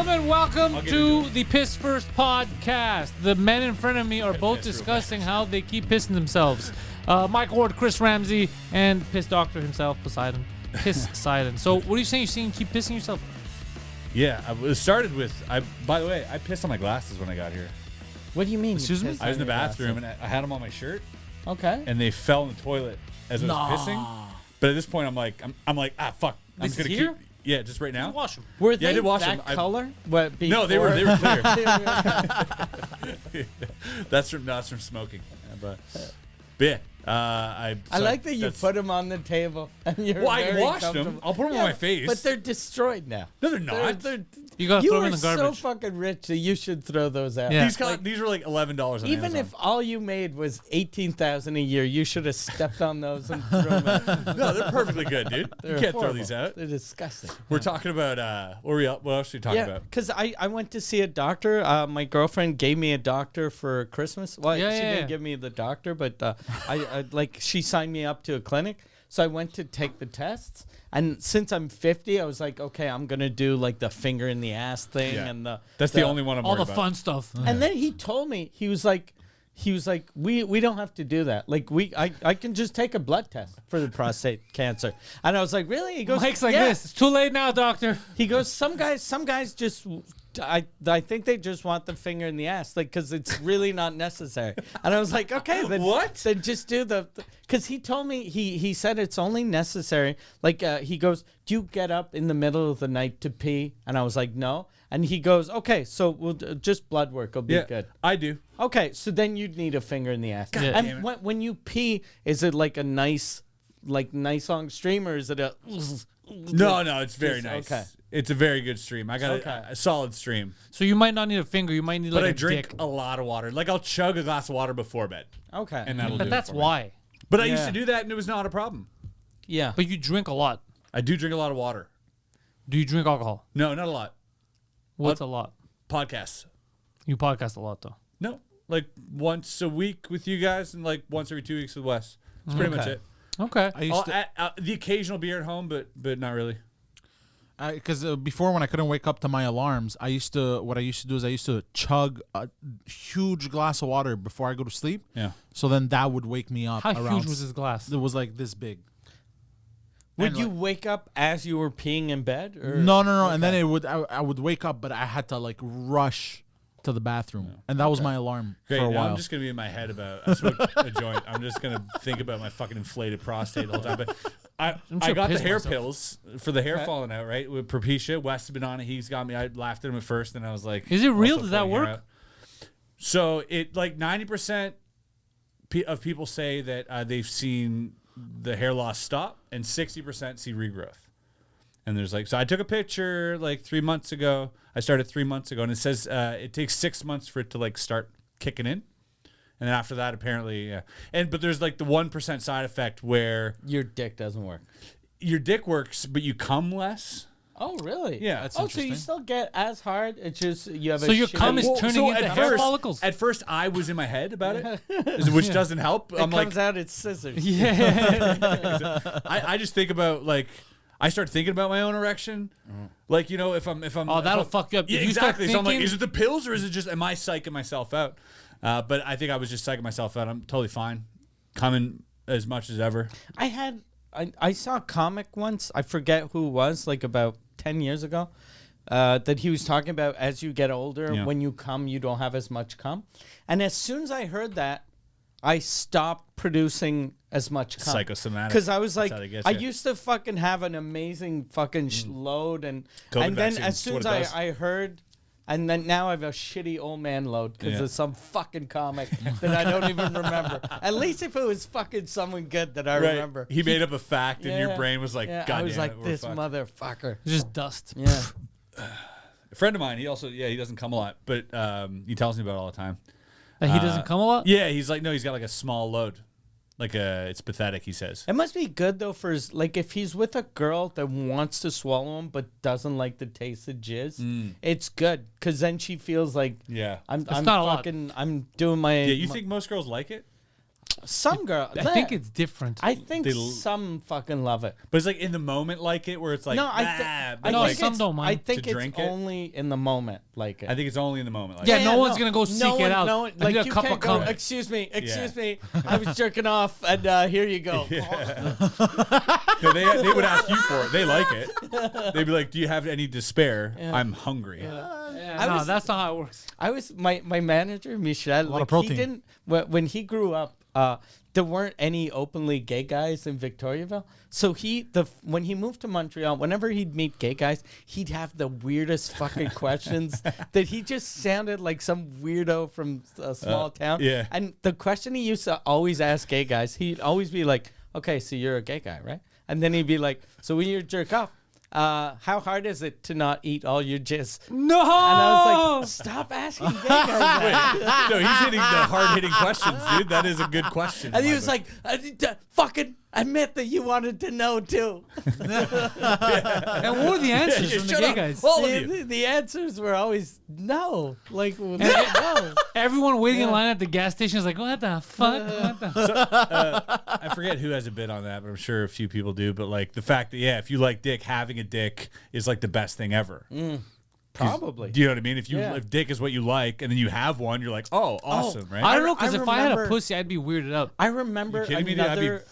gentlemen, welcome to the Piss First podcast. The men in front of me are both discussing how they keep pissing themselves. Mike Ward, Chris Ramsay, and Piss Doctor himself, Poseidon. Piss Poseidon. So what are you saying? You're saying you keep pissing yourself? Yeah, it started with, by the way, I pissed on my glasses when I got here. What do you mean? Excuse me? I was in the bathroom and I had them on my shirt. Okay. And they fell in the toilet as I was pissing. But at this point, I'm like, fuck. I'm just gonna here? keep. Yeah, just right now. Wash them. Were they I did wash that them. color? What, No, they were clear. clear. That's from smoking. But yeah, I like that you put them on the table. And you're Well, I very washed them. I'll put them on my face. But they're destroyed now. No, they're not. You gotta throw them in the You are garbage. so fucking rich that you should throw those out. Yeah. These were like $11 on Even Amazon. if all you made was $18,000 a year, you should have stepped on those and thrown them out. No, they're perfectly good, dude. They're You can't horrible. throw these out. They're disgusting. We're talking about what else are we talking Yeah, about? because I went to see a doctor. My girlfriend gave me a doctor for Christmas. Well, she didn't give me the doctor, but I she signed me up to a clinic. So I went to take the tests. And since I'm 50, I was like, okay, I'm going to do like the finger in the ass thing. Yeah. And That's the only one I'm All worried the about. fun stuff. And then he told me, he was like, we don't have to do that. Like I can just take a blood test for the prostate cancer. And I was like, really? He goes, Mike's like yeah. this. It's too late now, doctor. He goes, some guys just, I think they just want the finger in the ass, like, because it's really not necessary. And I was like, okay, then What? Then just do because he told me he said it's only necessary. Like he goes, do you get up in the middle of the night to pee? And I was like, no. And he goes, okay, so we'll just blood work will be good. I do. Okay, so then you'd need a finger in the ass. God and damn it. when you pee, is it like a nice long stream, or is it a? No, it's very Just- nice. okay. It's a very good stream. I got Okay. a solid stream. So you might not need a finger. You might need like But I a drink dick. a lot of water. Like I'll chug a glass of water before bed. Okay. And that'll do But it that's for me. why. But I used Yeah. to do that and it was not a problem. yeah. But you drink a lot. I do drink a lot of water. Do you drink alcohol? No, not a lot. What's a lot? Podcasts. You podcast a lot, though. No. Like once a week with you guys and like once every 2 weeks with Wes. That's pretty much Okay. it. Okay. I used to, The occasional beer at home, but not really. because before when I couldn't wake up to my alarms, what I used to do is I used to chug a huge glass of water before I go to sleep. Yeah. So then that would wake me up. How around huge was this glass? It was like this big. Would And you like- wake up as you were peeing in bed? Or? No. And then I would wake up, but I had to like rush to the bathroom, and that was my alarm Great. for a Now while. I'm just gonna be in my head about I smoke a joint. I'm just gonna think about my fucking inflated prostate the whole time. But I sure got the piss hair myself. pills for the hair falling out, right? With Propecia. Wes has been on it. He's got me. I laughed at him at first, and I was like, Is it real? also Does that pulling hair work? out. So it like 90% of people say that they've seen the hair loss stop, and 60% see regrowth. And there's like, so I took a picture like 3 months ago. I started 3 months ago, and it says it takes 6 months for it to like start kicking in. And then after that, apparently, yeah. But there's like the 1% side effect where Your dick doesn't work. your dick works, but you come less. Oh, really? Yeah. That's so interesting. you still get as hard. It's just you have So a your cum is shitty- turning into hair follicles. At first, I was in my head about it, which doesn't help. It I'm like, comes out. It's scissors. Yeah. I just think about like I start thinking about my own erection, like if I'm Oh, that'll if I'm- fuck you up. Yeah, If you start exactly. So I'm like, thinking- is it the pills or is it just am I psyching myself out? But I think I was just psyching myself out. I'm totally fine, coming as much as ever. I saw a comic once. I forget who it was. Like about 10 years ago. That he was talking about as you get older, Yeah. when you come, you don't have as much cum. And as soon as I heard that, I stopped producing as much cum. Psychosomatic. Because I was like, how they get I you. used to fucking have an amazing fucking load. And COVID then vaccine, as soon that's as what it does. I heard, and then now I have a shitty old man load because Yeah. of some fucking comic that I don't even remember. At least if it was fucking someone good that I remember. He made up a fact, and your Yeah. brain was like, Yeah, God I was damn like, it, we're this fucked." motherfucker. It's just dust. Yeah. A friend of mine, he also, he doesn't come a lot, but he tells me about it all the time. And he doesn't come a lot? Yeah, he's like, no, he's got like a small load. Like, it's pathetic, he says. It must be good though for his, like if he's with a girl that wants to swallow him but doesn't like the taste of jizz, it's good because then she feels like Yeah. I'm not a lot. fucking I'm doing my. Yeah, you think most girls like it? Some girl. I think it's different. I think some fucking love it. But it's like in the moment, like it, where it's like, No, some don't mind I think to it's drink it. only in the moment, like it. I think it's only in the moment. Like Yeah, no one's gonna go seek it out. No, I like need a you cup can't of go. cum. Excuse me. I was jerking off, and here you go. No, they would ask you for it. They like it. They'd be like, "Do you have any to spare? I'm hungry." No, that's not how it works. I was my manager Michel. lot of protein. He didn't when he grew up. There weren't any openly gay guys in Victoriaville. So when he moved to Montreal, whenever he'd meet gay guys, he'd have the weirdest fucking questions that he just sounded like some weirdo from a small town. Yeah. And the question he used to always ask gay guys, he'd always be like, "Okay, so you're a gay guy, right?" And then he'd be like, "So when you jerk off, how hard is it to not eat all your jizz?" No. And I was like, "Stop asking gay guys that." No, he's hitting the hard-hitting questions, dude. That is a good question. And he was like, "Fucking admit that you wanted to know too." And what were the answers from the shut gay up. guys? All of you. The answers were always no. Like, no. Everyone waiting in line at the gas station is like, "What the fuck?" What the I forget who has a bit on that, but I'm sure a few people do. But like the fact that if you like dick, having a dick is like the best thing ever. Probably. Do you know what I mean? If Yeah. if dick is what you like, and then you have one, you're like, oh, awesome, right? I don't know, because I if I had a remember- pussy, I'd be weirded out. I remember You kidding me, dude? another.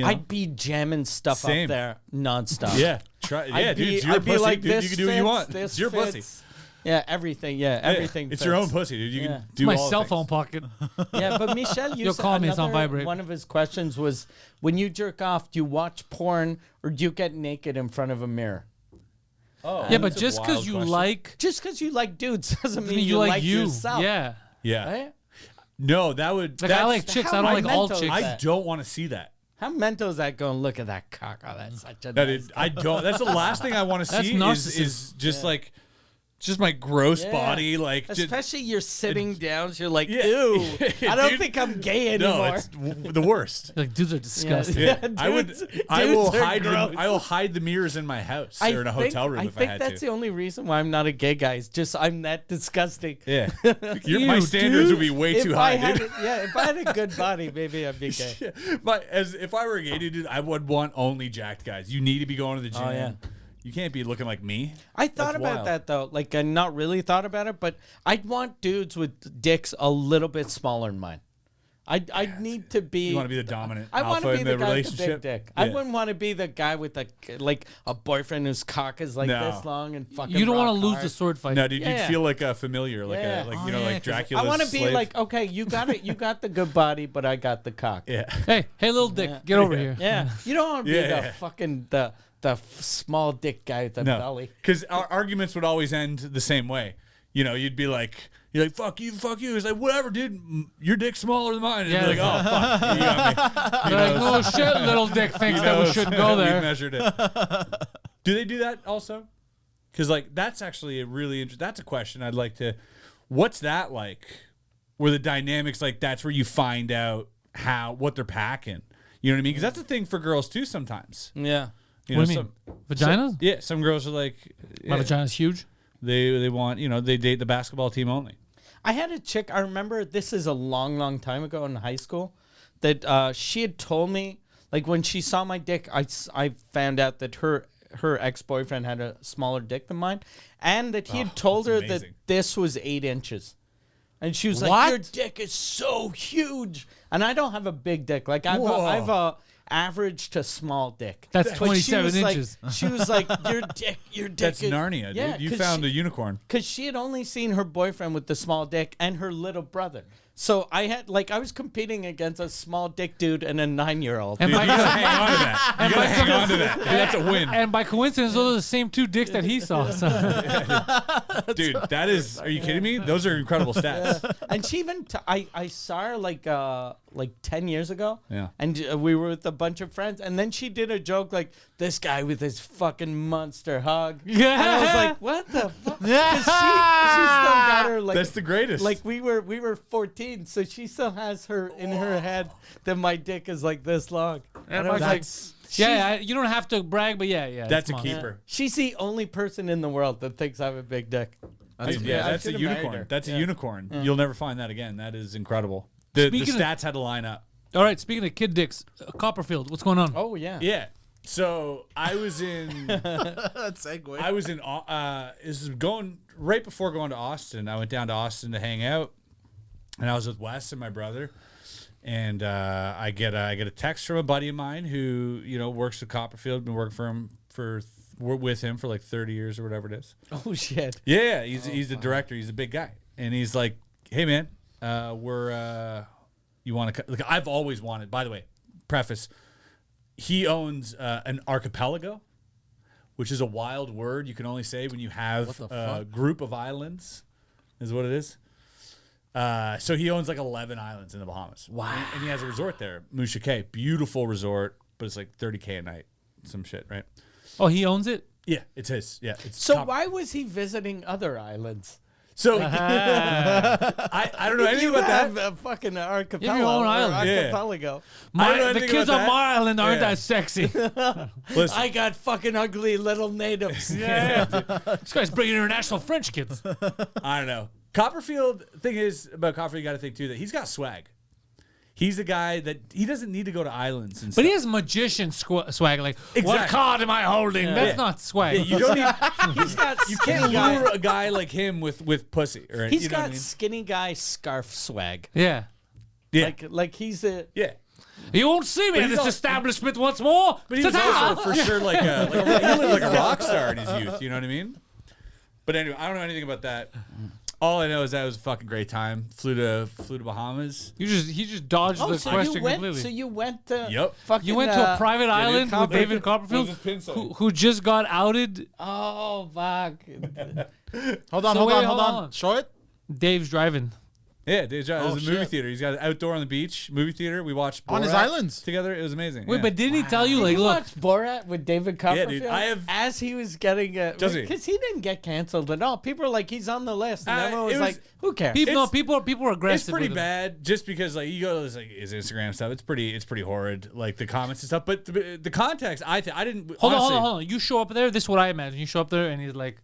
I'd be jamming stuff Same. up there nonstop. yeah, try, yeah, I'd dude. be, It's your I'd be pussy, like, dude. this You can do what you want. fits, It's your this pussy. fits. Yeah, everything. Yeah, everything. It's fits. your own pussy, dude. You Yeah. can do My all the cell things. phone pocket. Yeah, but Michel used You'll call me, it's on another- vibrate. One of his questions was, when you jerk off, do you watch porn or do you get naked in front of a mirror? Oh, Yeah, but that's a just because wild you question. like, Just because you like dudes doesn't mean you like you. yourself. Yeah. Yeah. Right? No, that would. Like, I like that's- chicks. how I don't like all mental is chicks. I that? don't want to see that. How mental is that going, look at that cock? Oh, that's such a That nice is, I don't. That's the last thing I want to That's see. Is just like, just my gross Yeah. body. Like, just, Especially you're sitting down, so you're like, Yeah. ew. I don't Dude. think I'm gay no, anymore. it's the worst. Like, dudes are disgusting. Yeah. I would. dudes- I will dudes are hide. gross. I will hide the mirrors in my house or in a hotel room I if I think had that's to. the only reason why I'm not a gay guy. It's just I'm that disgusting. Yeah, my Ew, standards dude. would be way If too I high, had dude. if I had a good body, maybe I'd be gay. But if I were a gay dude, I would want only jacked guys. You need to be going to the gym. Oh, yeah. You can't be looking like me. I thought That's about wild. that though. Like I not really thought about it, but I'd want dudes with dicks a little bit smaller than mine. I'd need to be. You want to be the dominant I want alpha to be in the the guy with the relationship. big dick. I Yeah. wouldn't want to be the guy with a boyfriend whose cock is like No. this long and fucking. You don't want rock to lose hard. the sword fight. No, dude, Yeah. you'd feel like a familiar, like Yeah. a like Oh, you know, yeah, like 'cause Dracula. I want to be like, okay, you got it. You got the good body, but I got the cock. yeah. Hey, little dick, get over here. Yeah, you don't want to be Yeah, the yeah. fucking the small dick guy with the No, belly. because our arguments would always end the same way. You know, you're like, fuck you. It's like, whatever, dude. Your dick's smaller than mine. And Yeah. you'd be like, oh, fuck. You got me. They're like, oh shit, little dick thinks that we shouldn't go We there. measured it. Do they do that also? Because like that's actually a really interesting. That's a question I'd like to. What's that like? Where the dynamics like that's where you find out what they're packing. You know what I mean? Because that's a thing for girls too sometimes. Yeah. You What know, do you mean? Vaginas? Yeah, some girls are like, My yeah, vagina's huge. they want they date the basketball team only. I had a chick. I remember this is a long, long time ago in high school. That she had told me, like when she saw my dick, I found out that her ex-boyfriend had a smaller dick than mine, and that he had told her that's that amazing. this was 8 inches. And she was like, What? "Your dick is so huge," and I don't have a big dick. Like I've Whoa. a average to small dick. That's But 27 she was inches. Like, she was like, "Your dick That's is Narnia, Yeah, dude. You 'cause found she- a unicorn. because she had only seen her boyfriend with the small dick and her little brother. So I was competing against a small dick dude and a 9-year-old. And Dude, by, you gotta hang on to that. You gotta hang on to that. Dude, that's a win. and by coincidence, those are the same 2 dicks that he saw. So. Dude, that is, are you kidding me? Those are incredible stats. And she even I saw her like 10 years ago. Yeah. And we were with a bunch of friends, and then she did a joke like, "This guy with his fucking monster hug." Yeah. And I was like, "What the fuck?" 'Cause she still got her like That's the greatest. Like we were 14, so she still has her in her head that my dick is like this long. And I was like, Yeah, you don't have to brag, but yeah. that's a come on. keeper. she's the only person in the world that thinks I have a big dick. That's Yeah, I that's a should've married unicorn. her. That's Yeah. a unicorn. You'll never find that again. That is incredible. The Speaking of- stats had to line up. All right, speaking of kid dicks, Copperfield, what's going on? Oh yeah. Yeah. So I was in. That segue. I was in. This is going right before going to Austin. I went down to Austin to hang out, and I was with Wes and my brother. And I get a text from a buddy of mine who works with Copperfield. Been working for him with him for like 30 years or whatever it is. Oh shit. Yeah, he's the director. He's a big guy, and he's like, "Hey man, you want to? Like, I've always wanted." By the way, preface. He owns an archipelago, which is a wild word you can only say when you have a group of islands, is what it is. So he owns like 11 islands in the Bahamas. Wow. And he has a resort there, Musha Cay. Beautiful resort, but it's like $30K a night. Some shit, right? Oh, he owns it? Yeah, it's his. Yeah. So why was he visiting other islands? So I don't know anything about that. A fucking archipelago. You have your own island. Archipelago. I don't know The anything kids about on that. my island aren't that sexy. Listen, I got fucking ugly little natives. Yeah. This guy's bringing international French kids. I don't know. Copperfield, thing is about Copperfield, you got to think too that he's got swag. He's the guy that he doesn't need to go to islands and stuff. But he has magician swag. Like, what Exactly. card am I holding? That's not swag. Yeah, you don't need. He's got You can't lure a guy like him with pussy. Or, He's you know got what I mean? skinny guy scarf swag. Yeah. Yeah. Like he's a Yeah. You won't see me in he's this also- establishment once more. But he was also for sure like he lived like a rock star in his youth. You know what I mean? But anyway, I don't know anything about that. All I know is that it was a fucking great time. Flew to Bahamas. He just dodged the question completely. So you went to Yep. fucking, You went to a private island with David Copperfield, What was his pin sign? who just got outed. Oh fuck. Hold on, So hold wait, on, hold hold on. on. Show it. Dave's driving. Yeah, Dave's Drive. It Oh, was a movie shit. theater. He's got an outdoor on the beach movie theater. We watched Borat On his islands? together. It was amazing. Wait, yeah. but didn't he tell you, Did like, you look, watch Borat with David Copperfield? dude, I have- As he was getting Does he? because he didn't get canceled at all. People were like, he's on the list, and everyone was it like, was- who cares? people are aggressive. It's pretty with him. bad just because like you go to his, like his Instagram stuff. It's pretty horrid, like the comments and stuff. But the context, I didn't. Hold honestly, on. You show up there. This is what I imagine. You show up there, and he's like,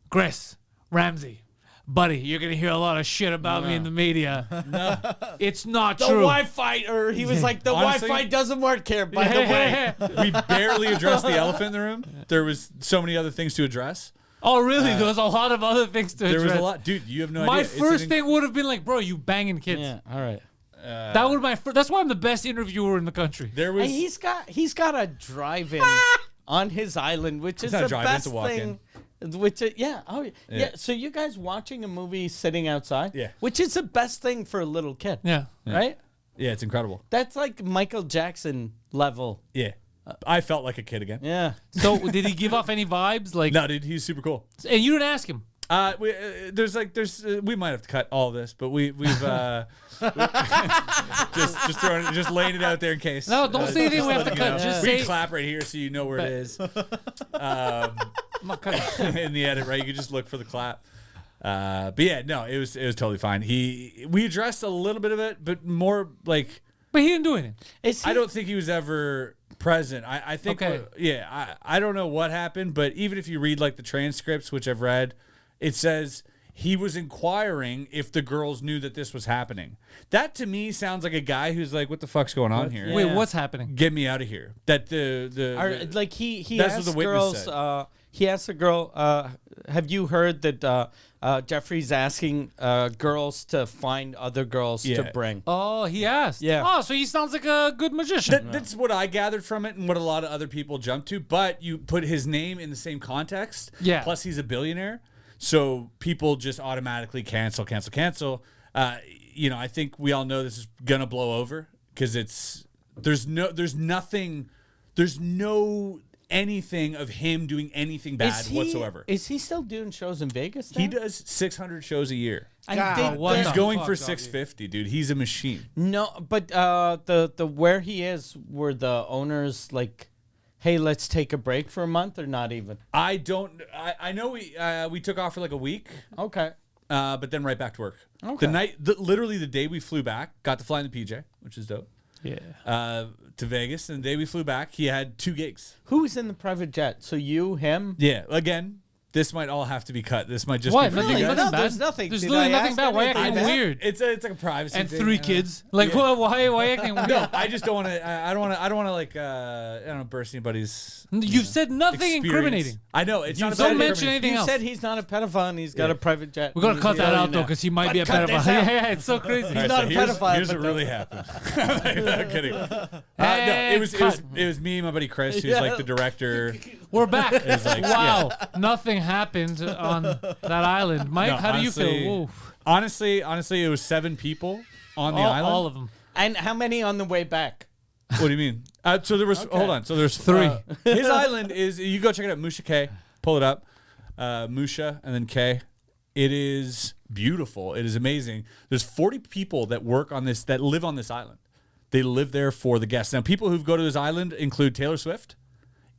Chris, Ramsay, buddy, you're gonna hear a lot of shit about me in the media. No, it's not the true. Wi-Fi, or he was like, the Honestly- Wi-Fi doesn't work here. By the way, We barely addressed the elephant in the room. There was so many other things to address. Oh, really? There was a lot of other things to There address. was a lot, dude. You have no My idea. It's first an- thing would have been like, bro, you banging kids. yeah, all right. That would that's why I'm the best interviewer in the country. There was. And he's got a drive-in on his island, which is not a the drive-in, best it's a walk-in. thing. Yeah. So you guys watching a movie sitting outside, Yeah. which is the best thing for a little kid, Yeah. right? Yeah, it's incredible. That's like Michael Jackson level. Yeah, I felt like a kid again. Yeah. So did he give off any vibes? Like, No, dude, he's super cool. and you didn't ask him. We might have to cut all this, but we've just laying it out there in case. No, don't say anything. We have to letting you cut. know. Just we say. can clap right here so you know where it is. I'm not cutting. In the edit, right? You can just look for the clap. But yeah, no, it was totally fine. We addressed a little bit of it, but more like But he didn't do anything. I don't think he was ever present. I think Okay. I don't know what happened, but even if you read like the transcripts, which I've read, it says he was inquiring if the girls knew that this was happening. That to me sounds like a guy who's like, what the fuck's going on here? Yeah. Wait, what's happening? Get me out of here. That the Like he That's what asked the witness girls. said. He asked a girl. Have you heard that Jeffrey's asking girls to find other girls Yeah. to bring? Oh, he asked. Yeah. Oh, so he sounds like a good magician. That's what I gathered from it and what a lot of other people jumped to. But you put his name in the same context. Yeah. Plus, he's a billionaire. So people just automatically cancel. I think we all know this is going to blow over because there's no anything of him doing anything bad whatsoever. Is he still doing shows in Vegas? He then? does 600 shows a year. I God, think what He's the going fuck, for doggy? 650, dude. He's a machine. No, but the where he is, were the owners like, hey, let's take a break for a month, or not even? I know we took off for like a week. Okay. But then right back to work. Okay. Literally the day we flew back, got to fly in the PJ, which is dope, Yeah. to Vegas. And the day we flew back, he had 2 gigs. Who's in the private jet? So you, him? Yeah, again, This might all have to be cut. This might just What? be for Really? you guys. No, Nothing there's bad. nothing. There's Did literally I nothing ask bad. Why anything acting bad? weird? It's like a privacy And thing. 3 kids. Like, why acting weird? No, I just don't want to. I don't want to like. I don't know, burst anybody's. You've said nothing experience. incriminating. I know it's not don't about mention incriminating. anything You else. said he's not a pedophile and he's got a private jet. We're gonna He's cut that a out though, billionaire. because he might be a Cut pedophile. this out. Yeah, it's so crazy. All right, not a here's pedophile, Here's but what really happened. I'm kidding. No, it was me and my buddy Chris, who's like the director. We're back. like, wow, nothing happened on that island. Mike, No, how do you honestly- feel? Whoa. Honestly, it was 7 people on the island. All of them. And how many on the way back? What do you mean? So there was. Hold on. So there's 3. His island is. You go check it out. Musha K. Pull it up. Musha and then K. It is beautiful. It is amazing. There's 40 people that work on this, that live on this island. They live there for the guests. Now, people who go to this island include Taylor Swift,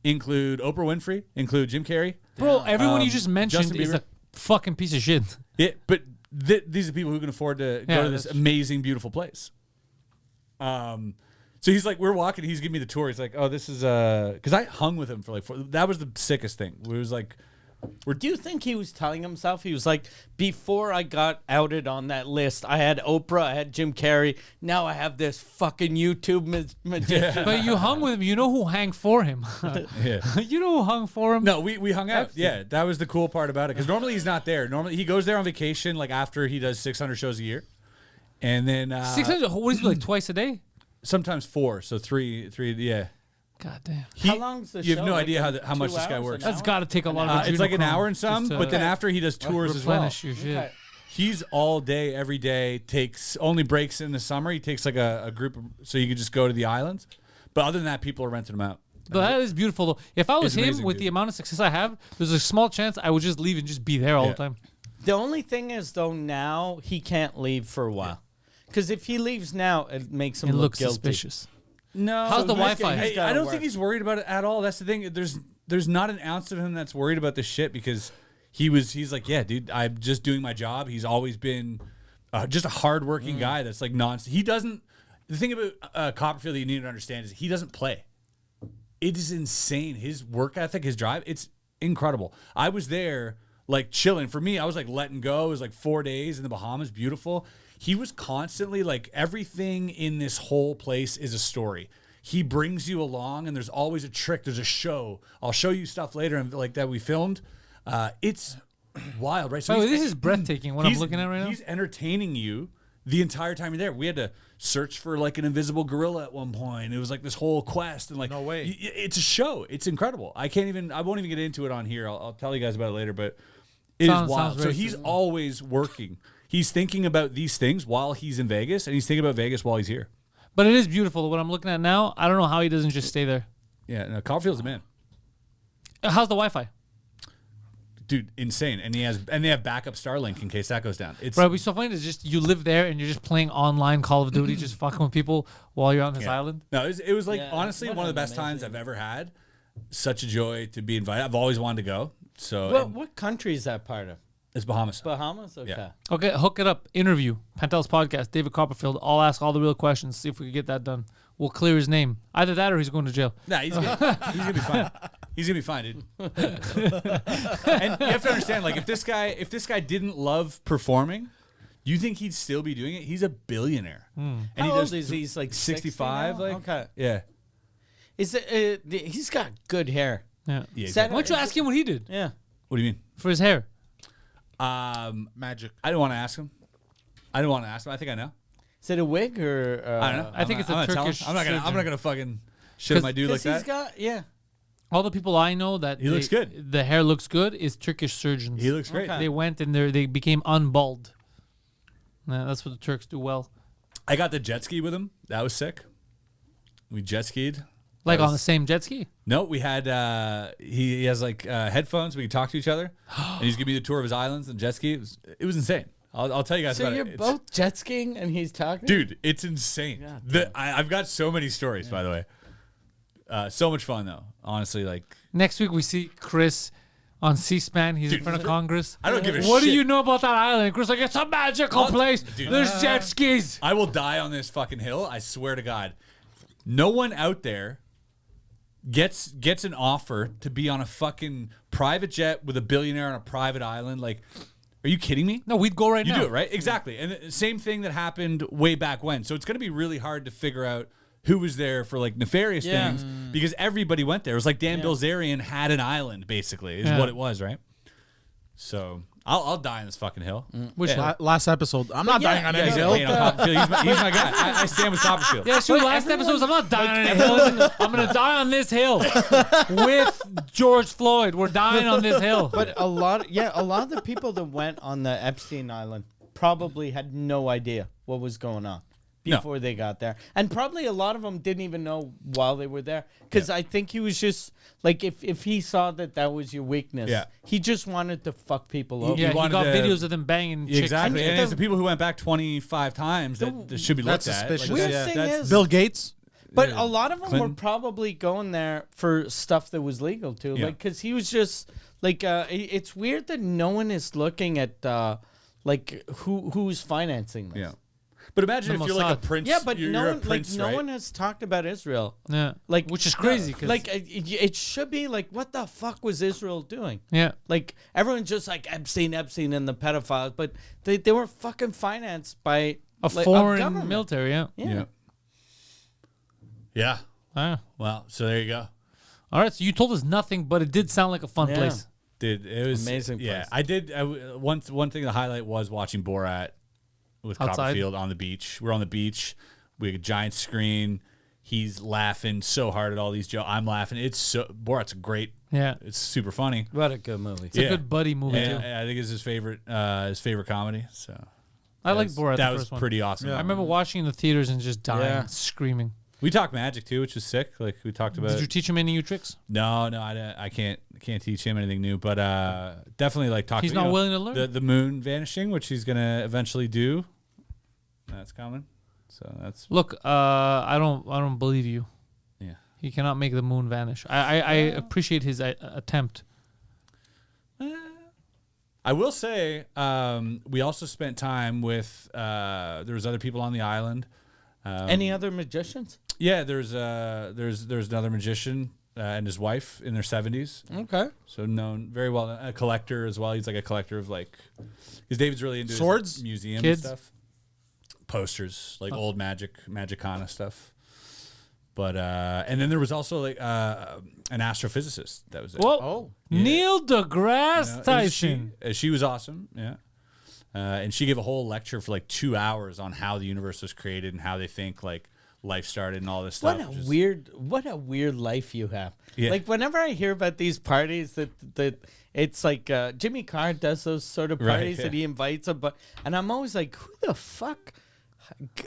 include Oprah Winfrey, include Jim Carrey. Bro, everyone you just mentioned Justin is Bieber. a fucking piece of shit. Yeah, but these are people who can afford to Yeah, go to this that's- amazing, beautiful place. So he's like, we're walking. He's giving me the tour. He's like, oh, this is because I hung with him for like that was the sickest thing. It was like, Do you think he was telling himself? He was like, before I got outed on that list, I had Oprah, I had Jim Carrey. Now I have this fucking YouTube magician. But you hung with him. You know who hung for him. yeah. You know who hung for him? No, we hung out. Yeah, that was the cool part about it. Because normally he's not there. Normally he goes there on vacation, like after he does 600 shows a year, and then 600. What is it, like twice a day? sometimes 4, so three. Yeah. God damn. How long's the show? You have no Like, idea how 2 much this guy hours, works. an That's hour? got to take a lot of It's like an adrenochrome hour and some, just to but then after he does tours as well. replenish your shit. Okay. He's all day, every day. Takes only breaks in the summer. He takes like a group, so you can just go to the islands. But other than that, people are renting him out. But that is beautiful though. If I was It's him amazing, with dude. the amount of success I have, there's a small chance I would just leave and just be there all Yeah. the time. The only thing is, though, now he can't leave for a while. Because if he leaves now, it makes him It look looks guilty. suspicious. No, How's the Wi-Fi? I don't think he's worried about it at all. That's the thing. There's not an ounce of him that's worried about this shit because he's like, yeah, dude, I'm just doing my job. He's always been just a hardworking guy that's like He doesn't. The thing about Copperfield that you need to understand is he doesn't play. It is insane. His work ethic, his drive, it's incredible. I was there like chilling. For me, I was like letting go. It was like 4 days in the Bahamas, beautiful. He was constantly like, everything in this whole place is a story. He brings you along and there's always a trick. There's a show. I'll show you stuff later and like that we filmed. It's wild, right? So By the way, he's- this is breathtaking what I'm looking at right now. He's entertaining you the entire time you're there. We had to search for like an invisible gorilla at one point. It was like this whole quest and like, No way. It's a show. It's incredible. I won't even get into it on here. I'll tell you guys about it later, but it is Sounds wild. So very he's familiar. always working. He's thinking about these things while he's in Vegas, and he's thinking about Vegas while he's here. But it is beautiful. What I'm looking at now, I don't know how he doesn't just stay there. Yeah, no, Copperfield's a man. How's the Wi-Fi? Dude, insane. And they have backup Starlink in case that goes down. It's Bro, it'd be so funny to just you live there and you're just playing online Call of Duty, just fucking with people while you're on this island. No, it was like Yeah, honestly what one of the an best times amazing- I've ever had. Such a joy to be invited. I've always wanted to go. So What country is that part of? it's Bahamas. Bahamas? Okay. Yeah. Okay, hook it up. Interview. Pantelis podcast. David Copperfield. I'll ask all the real questions. See if we can get that done. We'll clear his name. Either that or he's going to jail. Nah, he's good. He's gonna be fine. He's gonna be fine, dude. And you have to understand, like, if this guy didn't love performing, you think he'd still be doing it? He's a billionaire. And How he old does is he? He's like 65. 60 now? Like, Okay. yeah. Is it? He's got good hair. Yeah. Yeah. Is that- Why don't you ask him what he did Yeah. What do you mean? for his hair? Magic. I don't want to ask him. I think I know. Is it a wig or? I don't know. I think it's a I'm not telling Turkish him. I'm not surgeon. gonna fucking shit on my dude like Because he's that. got yeah. All the people I know that He looks good. The hair looks good is Turkish surgeons. He looks great. Okay. They went and they became unbald. Yeah, that's what the Turks do well. I got the jet ski with him. That was sick. We jet skied. Like That on the was- same jet ski. No, we had he has like headphones. We could talk to each other, and he's giving me the tour of his islands and jet ski. It was insane. I'll tell you guys So about you're it. both jet skiing and he's talking. Dude, it's insane. God I've got so many stories, by the way. So much fun though. Honestly, like Next week we see Chris on C-SPAN. He's in front of Congress. I don't give a What shit. do you know about that island? Chris like, it's a magical place. Dude. There's jet skis. I will die on this fucking hill. I swear to God. No one out there gets an offer to be on a fucking private jet with a billionaire on a private island. Like, are you kidding me? No, we'd go right now. You do it, right? Exactly. And the same thing that happened way back when. So it's going to be really hard to figure out who was there for like nefarious things because everybody went there. It was like Dan Bilzerian had an island, basically, is what it was, right? So I'll die on this fucking hill. Which Last episode, I'm not dying on any He's hill. my guy. I stand with Copperfield. Yeah, shoot, last episode was I'm not dying on a hill. I'm going to die on this hill with George Floyd. We're dying on this hill. But a lot of the people that went on the Epstein Island probably had no idea what was going on before they got there. And probably a lot of them didn't even know while they were there. Because I think he was just, like, if he saw that was your weakness, he just wanted to fuck people over. Yeah, he got videos of them banging chicks. Exactly. And it's the people who went back 25 times that should be looked That's at. suspicious. Weird thing is, Bill Gates. but a lot of them Clinton. were probably going there for stuff that was legal too. Yeah. Like, because he was just, like, it's weird that no one is looking at, like, who's financing this. Yeah. But imagine The if you're like a Mossad. prince. Yeah, but you're no a one, prince, no right? one has talked about Israel. Yeah. Like, Which is crazy. 'Cause Like, it should be like, what the fuck was Israel doing? yeah. Like, everyone's just like Epstein and the pedophiles, but they were fucking financed by A like, foreign government. military, yeah. Yeah. Yeah. Ah. Well, so there you go. All right, so you told us nothing, but it did sound like a fun Yeah. place. Dude, it was Amazing Yeah, place. I did. One thing to highlight was watching Borat with Outside? Copperfield on the beach. We're on the beach. We have a giant screen. He's laughing so hard at all these jokes. I'm laughing. Borat's great. Yeah. It's super funny. What a good movie. It's a good buddy movie, And too. I think it's his favorite comedy. So I like was- Borat, That the was first one. pretty awesome. I remember watching in the theaters and just dying, Yeah. screaming. We talked magic too, which was sick. Like we talked about. Did you teach him any new tricks? No, I can't teach him anything new, but definitely like talk. He's not willing to learn? the moon vanishing, which he's gonna eventually do. That's coming. So that's Look, I don't believe you. yeah. He cannot make the moon vanish. I appreciate his attempt. I will say we also spent time with there was other people on the island. Any other magicians? Yeah, there's another magician and his wife in their 70s. Okay. So known very well, a collector as well. He's like a collector of like, because David's really into Swords? his museum Kids? and stuff, posters, like old Magicana stuff. But and then there was also like an astrophysicist that was there. Whoa. Oh. Neil deGrasse You know, Tyson. she was awesome, yeah. And she gave a whole lecture for like 2 hours on how the universe was created and how they think like life started and all this stuff. What a which is- weird life you have. Yeah. Like, whenever I hear about these parties that it's like Jimmy Carr does those sort of Right, parties yeah. that he invites and I'm always like, who the fuck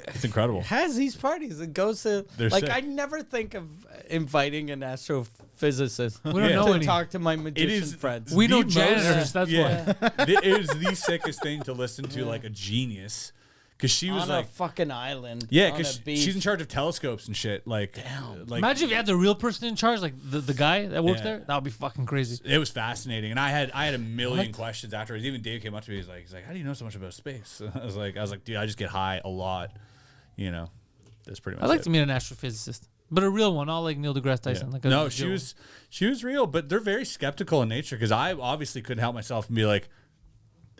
It's incredible. has these parties and goes to They're like sick. I never think of inviting an astrophysicist We don't Yeah. know to any. talk to my magician is- friends. We know the most- janitors. That's yeah. why. It is the sickest thing to listen to like a genius, because she was on like, a fucking island. yeah, on because a beach. she's in charge of telescopes and shit. Like, like Imagine if you had the real person in charge, like the guy that works Yeah. there. That would be fucking crazy. it was fascinating, and I had a million questions afterwards. Even Dave came up to me. He's like, how do you know so much about space? I was like, dude, I just get high a lot. You know, that's pretty much. I'd like it. to meet an astrophysicist, but a real one, not like Neil deGrasse Tyson. Yeah. Like a No, legit she was real, but they're very skeptical in nature, because I obviously couldn't help myself and be like,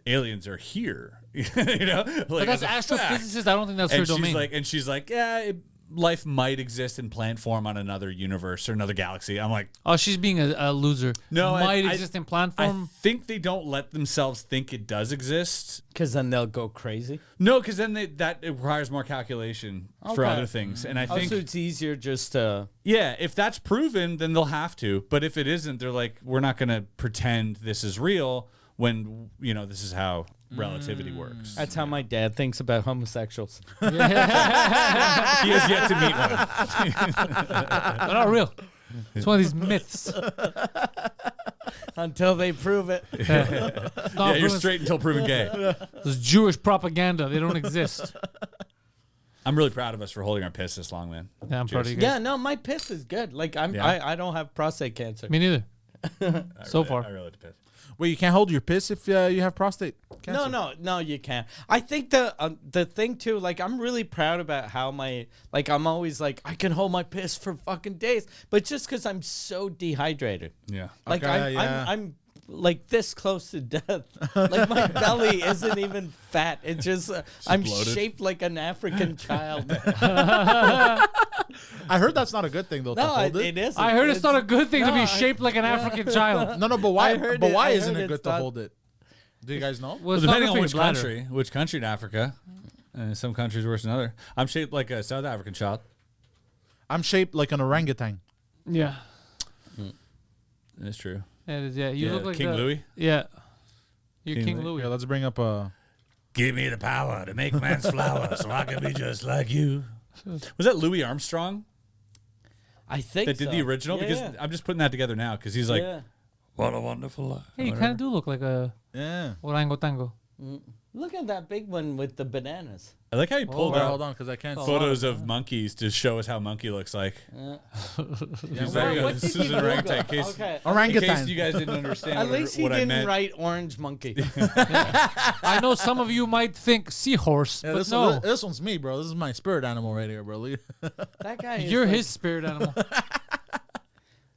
aliens are here. You know, like, But that's as a fact. astrophysicist. I don't think that's her And domain. she's like, yeah, life might exist in plant form on another universe or another galaxy. I'm like, Oh, she's being a loser. no, might I exist in plant I form. think they don't let themselves think it does exist. because then they'll go crazy. No, because then it requires more calculation for Okay. other things. And I think, Also, it's easier just to. yeah, if that's proven, then they'll have to. But if it isn't, they're like, we're not going to pretend this is real when, you know, this is how relativity works. That's how my dad thinks about homosexuals. He has yet to meet one. They're not real. It's one of these myths. Until they prove it. It's Yeah, not you're proven. straight until proven gay. It's Jewish propaganda. They don't exist. I'm really proud of us for holding our piss this long, man. Yeah, I'm proud of you guys. Yeah, no, my piss is good. Like I don't have prostate cancer. Me neither. So far. I really like to piss. Wait, you can't hold your piss if you have prostate cancer? No, you can't. I think the thing too, like I'm really proud about how I'm always like I can hold my piss for fucking days, but just because I'm so dehydrated. Yeah. Like Okay, I'm like this close to death. Like my belly isn't even fat. It's just I'm bloated. shaped like an African child. I heard that's not a good thing though. to No, hold it is. I heard it's not a good thing to be No, shaped like an African child. No, but why? I heard But it- why I isn't heard it good it's to not- hold it? Do you guys know? Well, Well, it's not depending good on for which your bladder. country, in Africa, some countries worse than other. I'm shaped like a South African child. I'm shaped like an orangutan. Yeah. That's true. It is, yeah. You Yeah, look like King Louis? Yeah. You're King King Louis. Louis. Yeah, let's bring up Give me the power to make man's flower, so I can be just like you. Was that Louis Armstrong I think that did the original? Yeah. Because I'm just putting that together now. Because he's like, yeah. what a wonderful life. Hey, you kind of do look like a yeah. orangutango. Look at that big one with the bananas. I like how you pulled Wait, out hold on, because I can't. photos of monkeys to show us how monkey looks like. Yeah, He's very like, good. What this did is you an Google? orangutan. In case, Okay. in Orangutan. case you guys didn't understand At least he what I didn't meant. write orange monkey. I know some of you might think seahorse, Yeah, but this, no. this one's me, bro. This is my spirit animal right here, bro. Look- That guy is You're like- his spirit animal.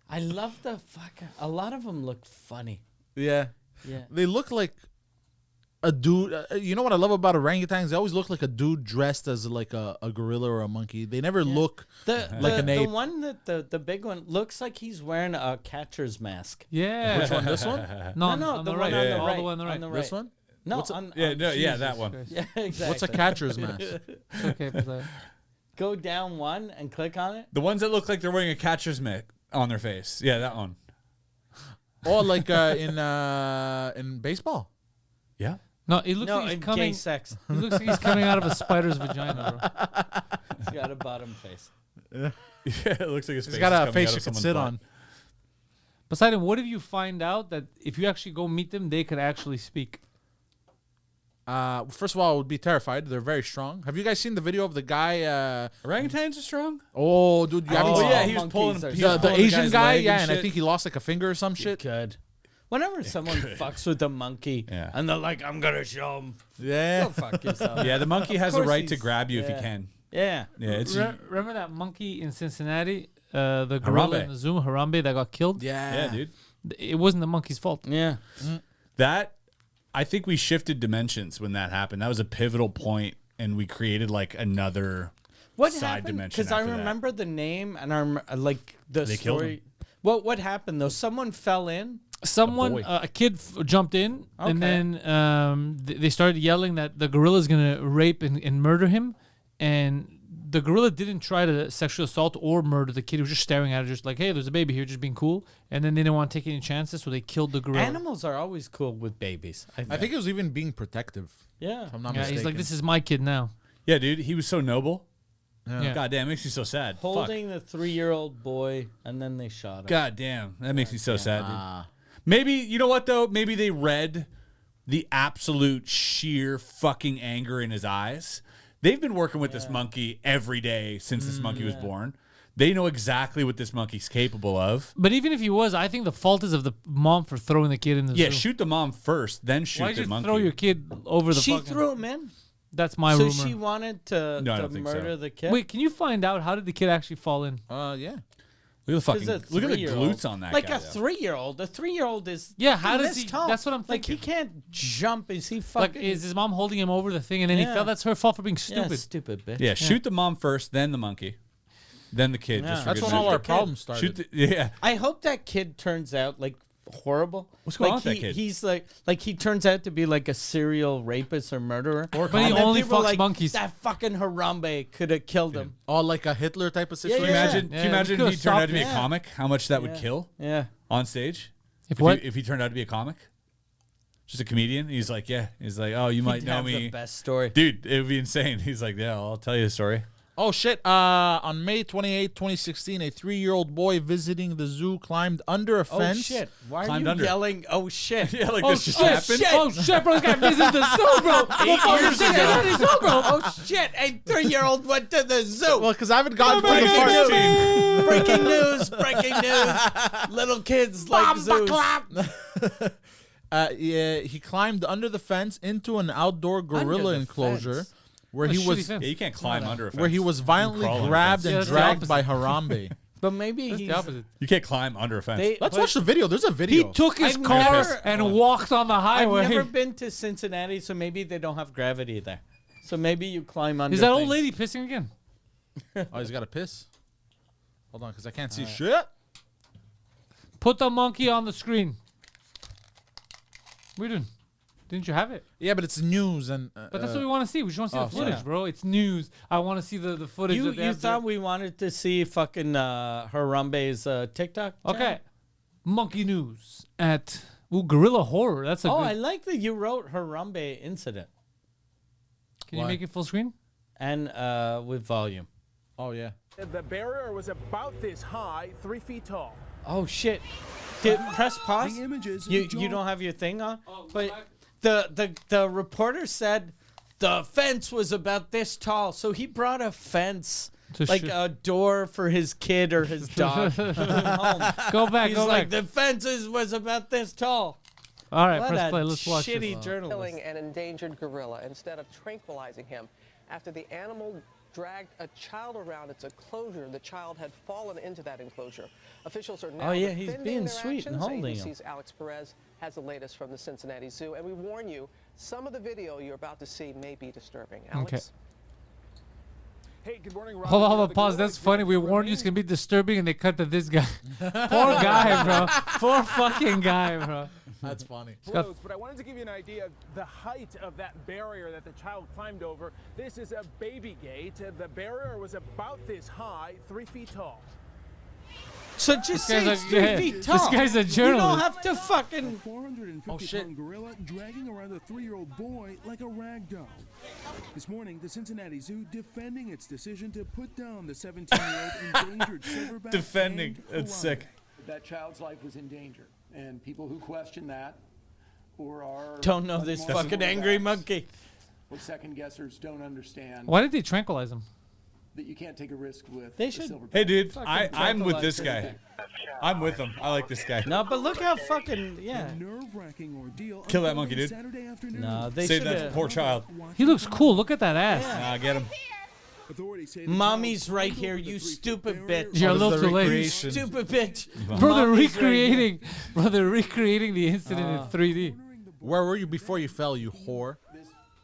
I love the fucking. A lot of them look funny. yeah. Yeah. They look like a dude. You know what I love about orangutans? They always look like a dude dressed as like a gorilla or a monkey. They never look like an the ape. one that the big one looks like he's wearing a catcher's mask. Yeah. Which one? This one? No, No, on the the one right. on the All right. the way on the right. On the This right. one? No, What's a- on, Yeah, on- no, yeah, that Jesus one. Christ. yeah, exactly. What's a catcher's mask? Okay, Poseidon. Go down one and click on it. The ones that look like they're wearing a catcher's mitt on their face. Yeah, that one. Oh, like in baseball. Yeah. No, it looks No, like he's in gay coming. sex. It looks like he's coming out of a spider's vagina, bro. He's got a bottom face. Yeah, it looks like his He's face got is a coming face out you of can someone's sit butt. on. Poseidon, what if you find out that if you actually go meet them, they could actually speak? First of all, I would be terrified. They're very strong. Have you guys seen the video of the guy? Orangutans are strong? Oh, dude, you haven't Oh, seen yeah, he was monkeys pulling are he was the pulling Asian guy's guy, leg yeah, and I shit. think he lost like a finger or some shit. Good. Whenever someone fucks with a monkey Yeah. and they're like, I'm going to show him. Yeah. Go fuck yourself. Yeah, the monkey has a course right to he's- grab you if yeah. he can. Yeah. Yeah, it's Remember that monkey in Cincinnati, the gorilla Harambe. in the zoo, Harambe, that got killed? yeah, dude. It wasn't the monkey's fault. Yeah. That I think we shifted dimensions when that happened. That was a pivotal point, and we created like another What side happened? dimension. Because I after that. remember the name and I like the They killed story. What happened though? Someone fell in. Someone, boy. a kid jumped in, and Okay. then they started yelling that the gorilla's going to rape and murder him. And the gorilla didn't try to sexual assault or murder the kid. He was just staring at it, just like, hey, there's a baby here, just being cool. And then they didn't want to take any chances, so they killed the gorilla. Animals are always cool with babies. I think it was even being protective. Yeah. If I'm not Yeah, mistaken. he's like, this is my kid now. Yeah, dude, he was so noble. Yeah. God damn, makes me so sad. Fuck. Holding the 3-year-old boy and then they shot him. God damn, that makes me so sad, dude. Ah. Maybe you know what though? Maybe they read the absolute sheer fucking anger in his eyes. They've been working with this monkey every day since this monkey was born. They know exactly what this monkey's capable of. But even if he was, I think the fault is of the mom for throwing the kid in the Yeah, zoo. shoot the mom first, then shoot Why'd the you monkey. throw your kid over the She fucking... threw him in. That's my So rumor. she wanted to, No, I to don't think so. murder the kid. Wait, can you find out how did the kid actually fall in? Yeah. Look at the fucking There's a look at the 3-year-old. glutes on that like guy. a though. 3-year-old. A 3-year-old is Yeah, how does this he- tall. that's what I'm Like he thinking. can't jump. Is he Like, fucking? is his mom holding him over the thing and then he Yeah. fell? That's her fault for being yeah, stupid. stupid bitch. Yeah, shoot the mom first, then the monkey, then the kid. Yeah. Just for That's good when all measure. our problems started. Shoot the, yeah. I hope that kid turns out like horrible. What's going like on with that he, kid? He's like he turns out to be like a serial rapist or murderer. But he And then only people are fucks like, monkeys. That fucking Harambe could have killed him. Oh, like a Hitler type of Yeah, situation. yeah. Can you Yeah, imagine we if he could've turned out to stopped be a it. comic? How much that would Yeah. kill Yeah. on stage? If what? If he turned out to be a comic, just a comedian. He's like, oh, you might He'd know have me, the best story. dude. It would be insane. He's like, yeah, I'll tell you a story. Oh, shit. On May 28, 2016, a 3-year-old boy visiting the zoo climbed under a fence. Oh, shit. Why are Climbed you under. yelling, oh, shit? Yeah, like Oh this shit! just happened. Oh shit, bro! This guy visited the zoo, bro. 8 years ago. Zoo, bro. Oh, shit. A 3-year-old went to the zoo. Well, because I haven't gotten Breaking pretty far. news. Breaking news. Breaking news. Little kids like zoos. Yeah, he climbed under the fence into an outdoor gorilla the enclosure fence? where What a he shitty was fence. Yeah, you can't climb under a fence. where he was violently crawl under a grabbed fence. Yeah, and that's the dragged by opposite. Harambe. But maybe That's he's... the opposite. You can't climb under a fence. Let's but watch the video. There's a He video. took his I've car never- and walked on the I've highway. never been to Cincinnati, so maybe they don't have gravity there. So maybe you climb under Is that old things. lady pissing again? Oh, he's got to piss. Hold on, because I can't see shit. Put the monkey on the screen. What are you doing? Didn't you have it? Yeah, but it's news and. But that's what we want to see. We just want to see the footage, yeah. bro. It's news. I want to see the footage. You that they have thought there. we wanted to see fucking Harambe's TikTok? Okay. channel? Monkey news at Gorilla Horror. That's a Oh, good. I like that you wrote Harambe incident Can you Why? make it full screen? and with volume. Oh yeah. The barrier was about this high, 3 feet tall. Oh shit! Press pause. The images You draw- don't have your thing on, but the reporter said the fence was about this tall, so he brought a fence. To Like shoot. a door for his kid or his dog to come home. Go back. He's Go like, back. the fences was about this tall. All right, What press a play. Let's watch shitty this. journalist. Killing an endangered gorilla instead of tranquilizing him. After the animal dragged a child around its enclosure, the child had fallen into that enclosure. Officials are now Oh, yeah, he's defending being their sweet and actions. holding him. ABC's Alex Perez has the latest from the Cincinnati Zoo, and we warn you, some of the video you're about to see may be disturbing. Alex? Okay. Hey, good morning, Rob. Hold on, pause. That's funny. We warned you it's gonna be disturbing, and they cut to this guy. Poor guy, bro. Poor fucking guy, bro. That's funny. Close, but I wanted to give you an idea of the height of that barrier that the child climbed over. This is a baby gate. The barrier was about this high, 3 feet tall. So just guy's say a- it's 3 yeah, feet this tall. guy's a You don't journalist. have to fucking... 450-pound gorilla dragging around a 3-year-old boy like a rag doll. This morning, the Cincinnati Zoo defending its decision to put down the 17-year-old endangered silverback. Defending. named That's Harambe. sick. That child's life was in danger, and people who question that or are Don't know this fucking angry monkey. or second guessers don't understand Why did they tranquilize him? that you can't take a risk with They the should- silverback. Hey, dude, Fucking I'm with this tranquilize guy. I'm with him. I like this guy. No, but look how fucking... Yeah. Nerve-wracking ordeal. Kill that monkey, dude. Saturday afternoon. No, they Save should that have... poor child. He looks cool. Look at that ass. Nah, get him. Authorities say the Mommy's child right climbed here, over the you 3-foot stupid barrier. bitch. You're a Oh, this little is the too late. recreation. Stupid bitch. Bro, they're Mommy's right recreating. Bro, they're recreating the incident in 3D. Where were you before you fell, you whore?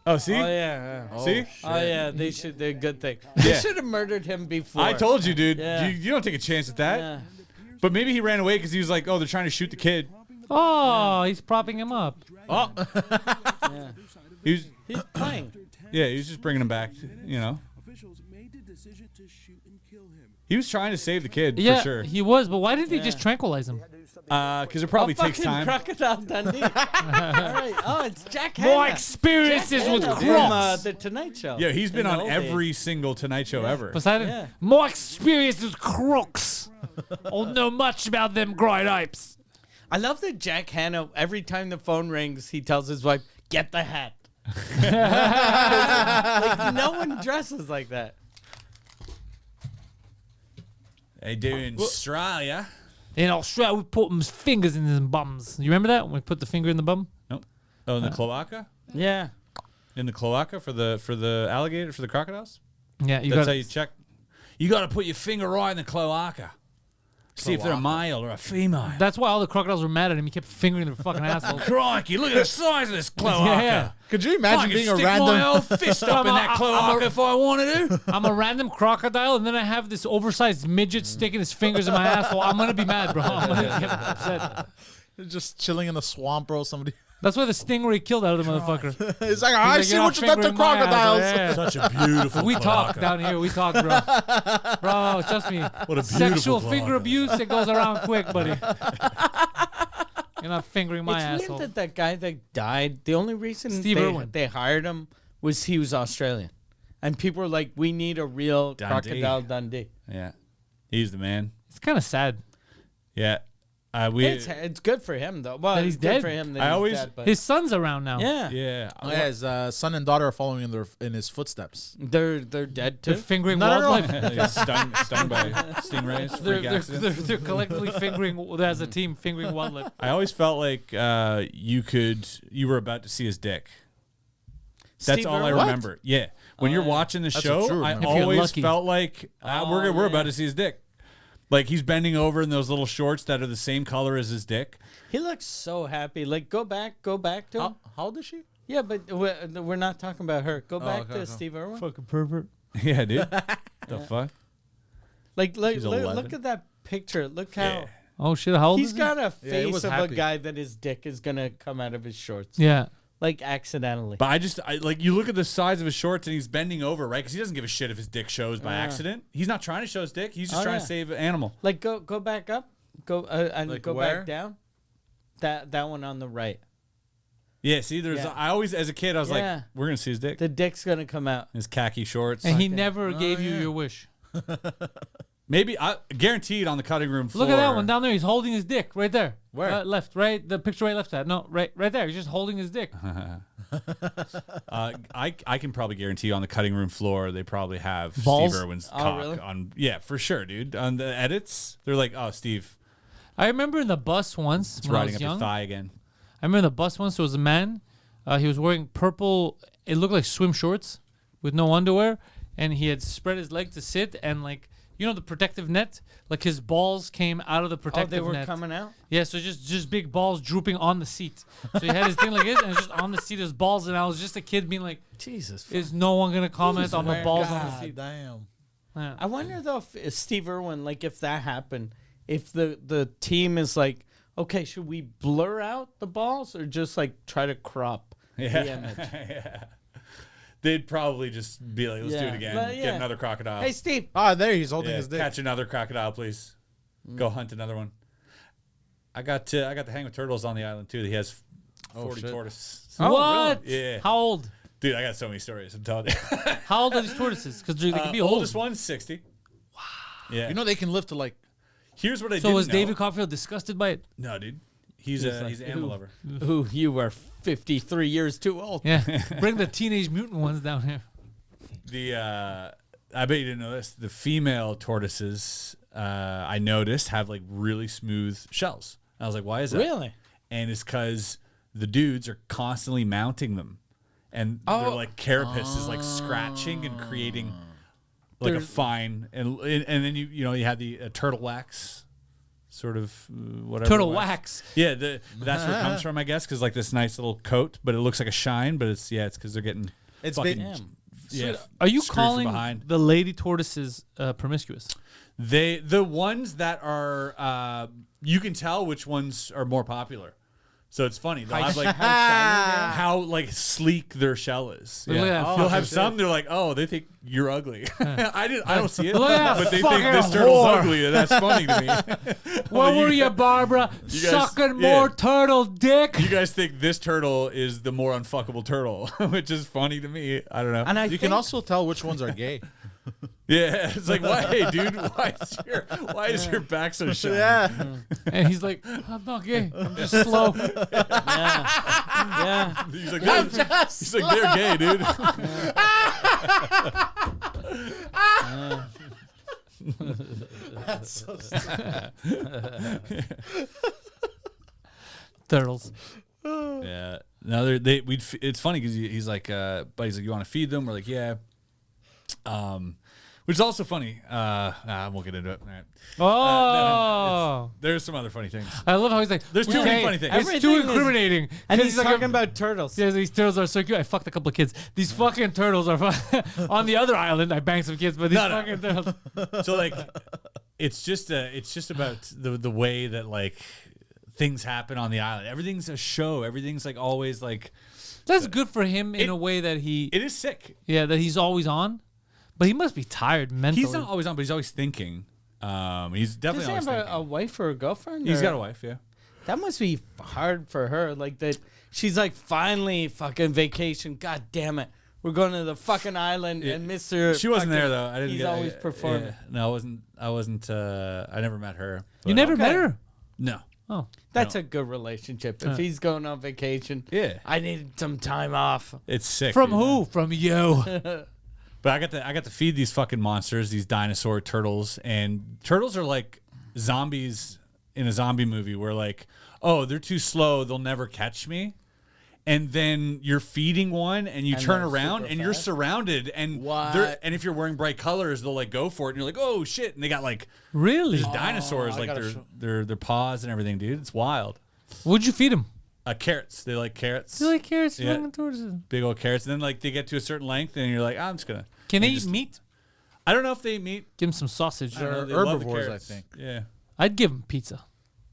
Oh, see? Oh, yeah. See? Oh, yeah, they should... They're a good thing. They Yeah. should have murdered him before. I told you, dude. Yeah. You don't take a chance with that. Yeah. But maybe he ran away because he was like, oh, they're trying to shoot the kid. Oh, he's propping him up. Oh. Yeah. He was, He's playing. yeah, he was just bringing him back, you know. Officials made the decision to shoot and kill him. He was trying to save the kid, Yeah, for sure. he was. But why didn't they just tranquilize him? Because it probably Oh, takes fucking time. Crocodile Dundee. All right. Oh, it's Jack More Hanna. experiences Jack with Hanna from Crocs. The Tonight Show. Yeah, he's been In the on old every days. single Tonight Show ever. Poseidon, Yeah. more experiences with Crocs. Don't know much about them great apes. I love that Jack Hanna, every time the phone rings, he tells his wife, get the hat. Like, no one dresses like that. They do in Australia. In Australia, we put them fingers in his bums. You remember that when we put the finger in the bum? Nope. Oh, in the cloaca? Yeah. In the cloaca for the alligator, for the crocodiles? Yeah, you That's got how you check. You got to put your finger right in the cloaca. See if they're a male or a female. That's why all the crocodiles were mad at him. He kept fingering their fucking assholes. Crikey, look at the size of this cloaca. Yeah. Could you I imagine could being a stick my random? old fist up in that cloaca if I wanted to. I'm a random crocodile, and then I have this oversized midget sticking his fingers in my asshole. I'm gonna be mad, bro. I'm gonna get upset. Just chilling in the swamp, bro. Somebody. That's why the stingray killed that other motherfucker. It's like, I like, see "You're what not you done to fingering my asshole." crocodiles. Yeah. Such a beautiful We talk down here. We talk, bro. Bro, trust me. What a Sexual beautiful finger cloaca. abuse, it goes around quick, buddy. You're not fingering my It's asshole. weird that guy that died, the only reason Steve Irwin. they hired him was he was Australian. And people were like, we need a real Dundee. Crocodile Dundee. Yeah, he's the man. It's kind of sad. Yeah, It's good for him, though. Well, That he's it's good dead? for him that I he's always- dead, but His son's around now. yeah. yeah. Oh, yeah, his son and daughter are following in his footsteps. They're dead, too. They're fingering No, no, no. wildlife. Yeah, stung by stingrays. They're, Freak they're, accident. they're collectively fingering as a team, fingering wildlife. I always felt like you were about to see his dick. That's Steve all I Irwin? remember. Yeah, when you're watching the That's show, a true I memory. If you're always lucky. felt like we're yeah. about to see his dick. Like he's bending over in those little shorts that are the same color as his dick. He looks so happy. Like, go back to him. How old is she? Yeah, but we're not talking about her. Go back okay, to okay. Steve Irwin. Fucking pervert. Yeah, dude. The fuck? Like, She's look 11. at that picture. Look how Yeah. Oh shit! How old he's is he? got a he face was of a happy. guy that his dick is gonna come out of his shorts. Yeah. Like accidentally. But I like you look at the size of his shorts and he's bending over, right? Because he doesn't give a shit if his dick shows by accident. He's not trying to show his dick. He's just Oh, trying yeah. to save an animal. Like go back up. Go and Like go where? back down. That one on the right. Yeah. See, there's. Yeah. I always, as a kid, I was Yeah. like, we're gonna see his dick. The dick's gonna come out. His khaki shorts. And he Okay. never gave you yeah. your wish. Maybe I guaranteed on the cutting room floor. Look at that one down there. He's holding his dick right there. Where? Left, right. The picture right left side. No, right there. He's just holding his dick. I can probably guarantee on the cutting room floor they probably have Balls? Steve Irwin's Oh, cock really? on. Yeah, for sure, dude. On the edits, they're like, oh, Steve, I remember in the bus once it's when I riding was up your young. thigh again. I remember in the bus once there was a man. He was wearing purple. It looked like swim shorts with no underwear, and he had spread his leg to sit, and like the protective net, like his balls came out of the Oh, protective they were net. coming out. Yeah, so just big balls drooping on the seat. So he had his thing like this, and it's just on the seat, his balls, and I was just a kid being like, Jesus. "Is no one gonna comment on the balls on the seat?" Damn. Yeah. I wonder though if Steve Irwin, like if that happened, if the team is like, okay, should we blur out the balls or just like try to crop the image? Yeah. They'd probably just be like, let's do Yeah. it again. But, yeah. Get another crocodile. Hey, Steve. Ah, there he's holding Yeah, his dick. catch another crocodile, please. Go hunt another one. I got to hang with turtles on the island too. He has 40 shit. tortoises. What? really? Yeah. How old? Dude, I got so many stories. I'm telling you. How old are these tortoises? Because they can be old. Oldest one's 60. Wow. Yeah. You know they can live to like. Here's what I So didn't was know. David Copperfield disgusted by it? No, dude. He's an animal lover. Who you were 53 years too old. Yeah. Bring the teenage mutant ones down here. I bet you didn't know this. The female tortoises, I noticed, have like really smooth shells. I was like, why is that? Really? And it's because the dudes are constantly mounting them, and their like carapace is like scratching and creating like a fine, and then you have the turtle wax, sort of whatever. Turtle wax. Yeah, that's where it comes from, I guess, because like this nice little coat, but it looks like a shine, but it's because they're getting It's fucking big- yeah. Are you screwed from calling behind. the lady tortoises promiscuous? The ones that are you can tell which ones are more popular. So it's funny. They'll have like how like sleek their shell is. Look at that You'll fucking have some. They're like, oh, they think you're ugly. I don't see it, Look at that but they think fucking this turtle's whore. ugly, and that's funny to me. What you were guys- you, Barbara? you guys- Sucking yeah. more turtle dick? You guys think this turtle is the more unfuckable turtle, which is funny to me. I don't know. And You can also tell which ones are gay. Yeah, it's like, why, hey, dude? Why is your back so shiny? And he's like, I'm not gay. I'm just slow. yeah. He's like, they're gay, dude. That's so stupid. Turtles. Yeah. No, it's funny because he's like, but he's like, you want to feed them? We're like, yeah. Which is also funny. I won't get into it. All right. Oh. There's some other funny things. I love how he's like, There's too many okay, funny things. It's too Everything is- incriminating. And 'Cause he's like talking about turtles. Yeah, these turtles are so cute. I fucked a couple of kids. These fucking turtles are on the other island. I banged some kids, but these No. fucking turtles. So like, it's just about the way that like things happen on the island. Everything's a show. Everything's like always like. That's good for him in a way that It is sick. that he's always on. But he must be tired mentally. He's not always on, but he's always thinking. He's Does definitely he always have thinking. a wife or a girlfriend? He's or- got a wife, yeah. That must be hard for her. Like that, she's like, finally, fucking vacation. God damn it, we're going to the fucking island, and Mr. She wasn't there fucking- though. I didn't. He's get, always performing. Yeah. No, I wasn't. I wasn't. I never met her. You but- never met her? No. Oh. That's a good relationship. If he's going on vacation, Yeah. I need some time off. It's sick. From dude. who? From you. But I got to feed these fucking monsters, these dinosaur turtles, and turtles are like zombies in a zombie movie where like, oh, they're too slow, they'll never catch me. And then you're feeding one and you And turn they're around super and you're fast? surrounded and What? and if you're wearing bright colors, they'll like go for it and you're like, oh shit. And they got like Really? dinosaurs, I like gotta their paws and everything, dude. It's wild. What'd you feed him? Carrots. They like carrots. You like carrots? Yeah. Fucking tortoises. Big old carrots. And then like they get to a certain length and you're like, I'm just gonna. Can they and eat just- meat? I don't know if they eat meat. Give him some sausage. I don't know, They're they love the herbivores, I carrots. think. Yeah. I'd give him pizza.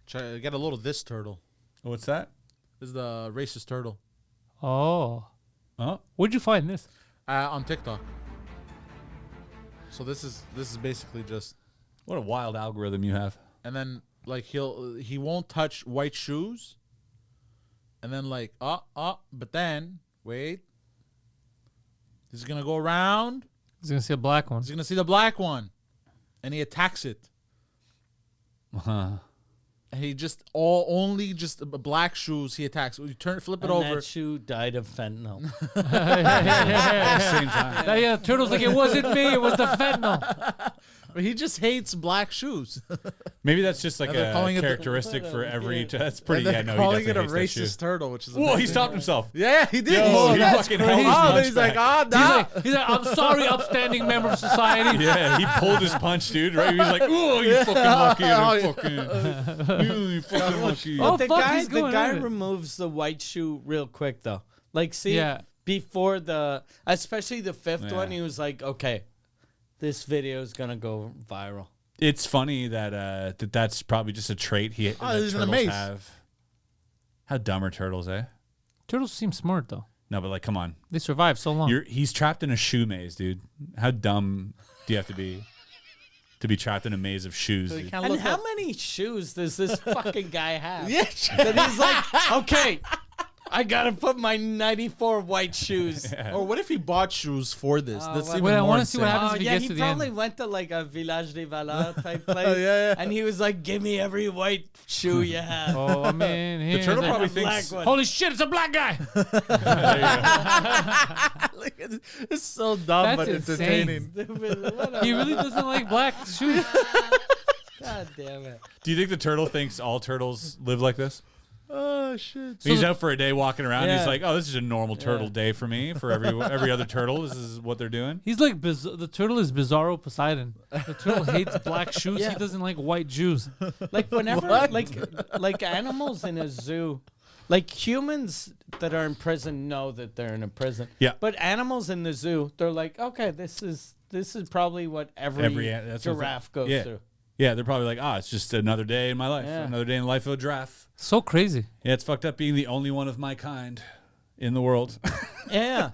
Try, get a little of this turtle. What's that? This is the racist turtle. Oh. Oh. Where'd you find this? On TikTok. So this is basically just, What a wild algorithm you have. and then like he won't touch white shoes, and then like but then wait, he's gonna go around. He's gonna see a black one. He's gonna see the black one, and he attacks it. Uh-huh. And he just only just black shoes he attacks. You flip it And over. that shoe died of fentanyl. At the same time. Yeah, turtle's like, it wasn't me, it was the fentanyl. He just hates black shoes. Maybe that's just like And they're calling a it the- characteristic for every. That's pretty. And Yeah, they're no, calling he it a definitely hates that racist shoe. turtle, which is Whoa, he amazing. stopped himself. Yeah, he did. Yo, he That's fucking crazy. held his Oh, punch he's like, back. He's like, I'm sorry, upstanding member of society. Yeah, he pulled his punch, dude. Right? He's like, "Oh, you fucking lucky, you fucking lucky." Oh, the fuck, guy, he's the going guy at it. removes the white shoe real quick though. Like, see, Yeah. before especially the fifth Yeah. one, he was like, okay, this video is gonna go viral. It's funny that that's probably just a trait that there's an turtles amaze. have. How dumb are turtles, eh? Turtles seem smart though. No, but like, come on. They survive so long. He's trapped in a shoe maze, dude. How dumb do you have to be trapped in a maze of shoes? So he Dude? can't And look how up. many shoes does this fucking guy have? Yeah, That he's like, okay, I gotta put my 94 white shoes. Or what if he bought shoes for this? That's well, even wait, I more wanna see what insane. happens Oh if he yeah, gets he to the probably end. went to like a Village des Valeurs type place. yeah. And he was like, give me every white shoe you have. Oh, I mean, The turtle here's probably a black thinks. one. holy shit, it's a black guy. Like, it's so dumb That's but insane. entertaining. He really doesn't like black shoes. God damn it. Do you think the turtle thinks all turtles live like this? Oh shit! He's out for a day walking around. Yeah. He's like, "Oh, this is a normal turtle day for me. For every other turtle, this is what they're doing." He's like, the turtle is Bizarro Poseidon. The turtle hates black shoes. Yeah. He doesn't like white Jews. Like whenever like animals in a zoo, like humans that are in prison know that they're in a prison. Yeah. But animals in the zoo, they're like, okay, this is probably what every that's what- giraffe goes yeah. through. Yeah, they're probably like, "Ah, it's just another day in my life. Yeah. Another day in the life of a giraffe." So crazy. Yeah, it's fucked up being the only one of my kind in the world. Yeah.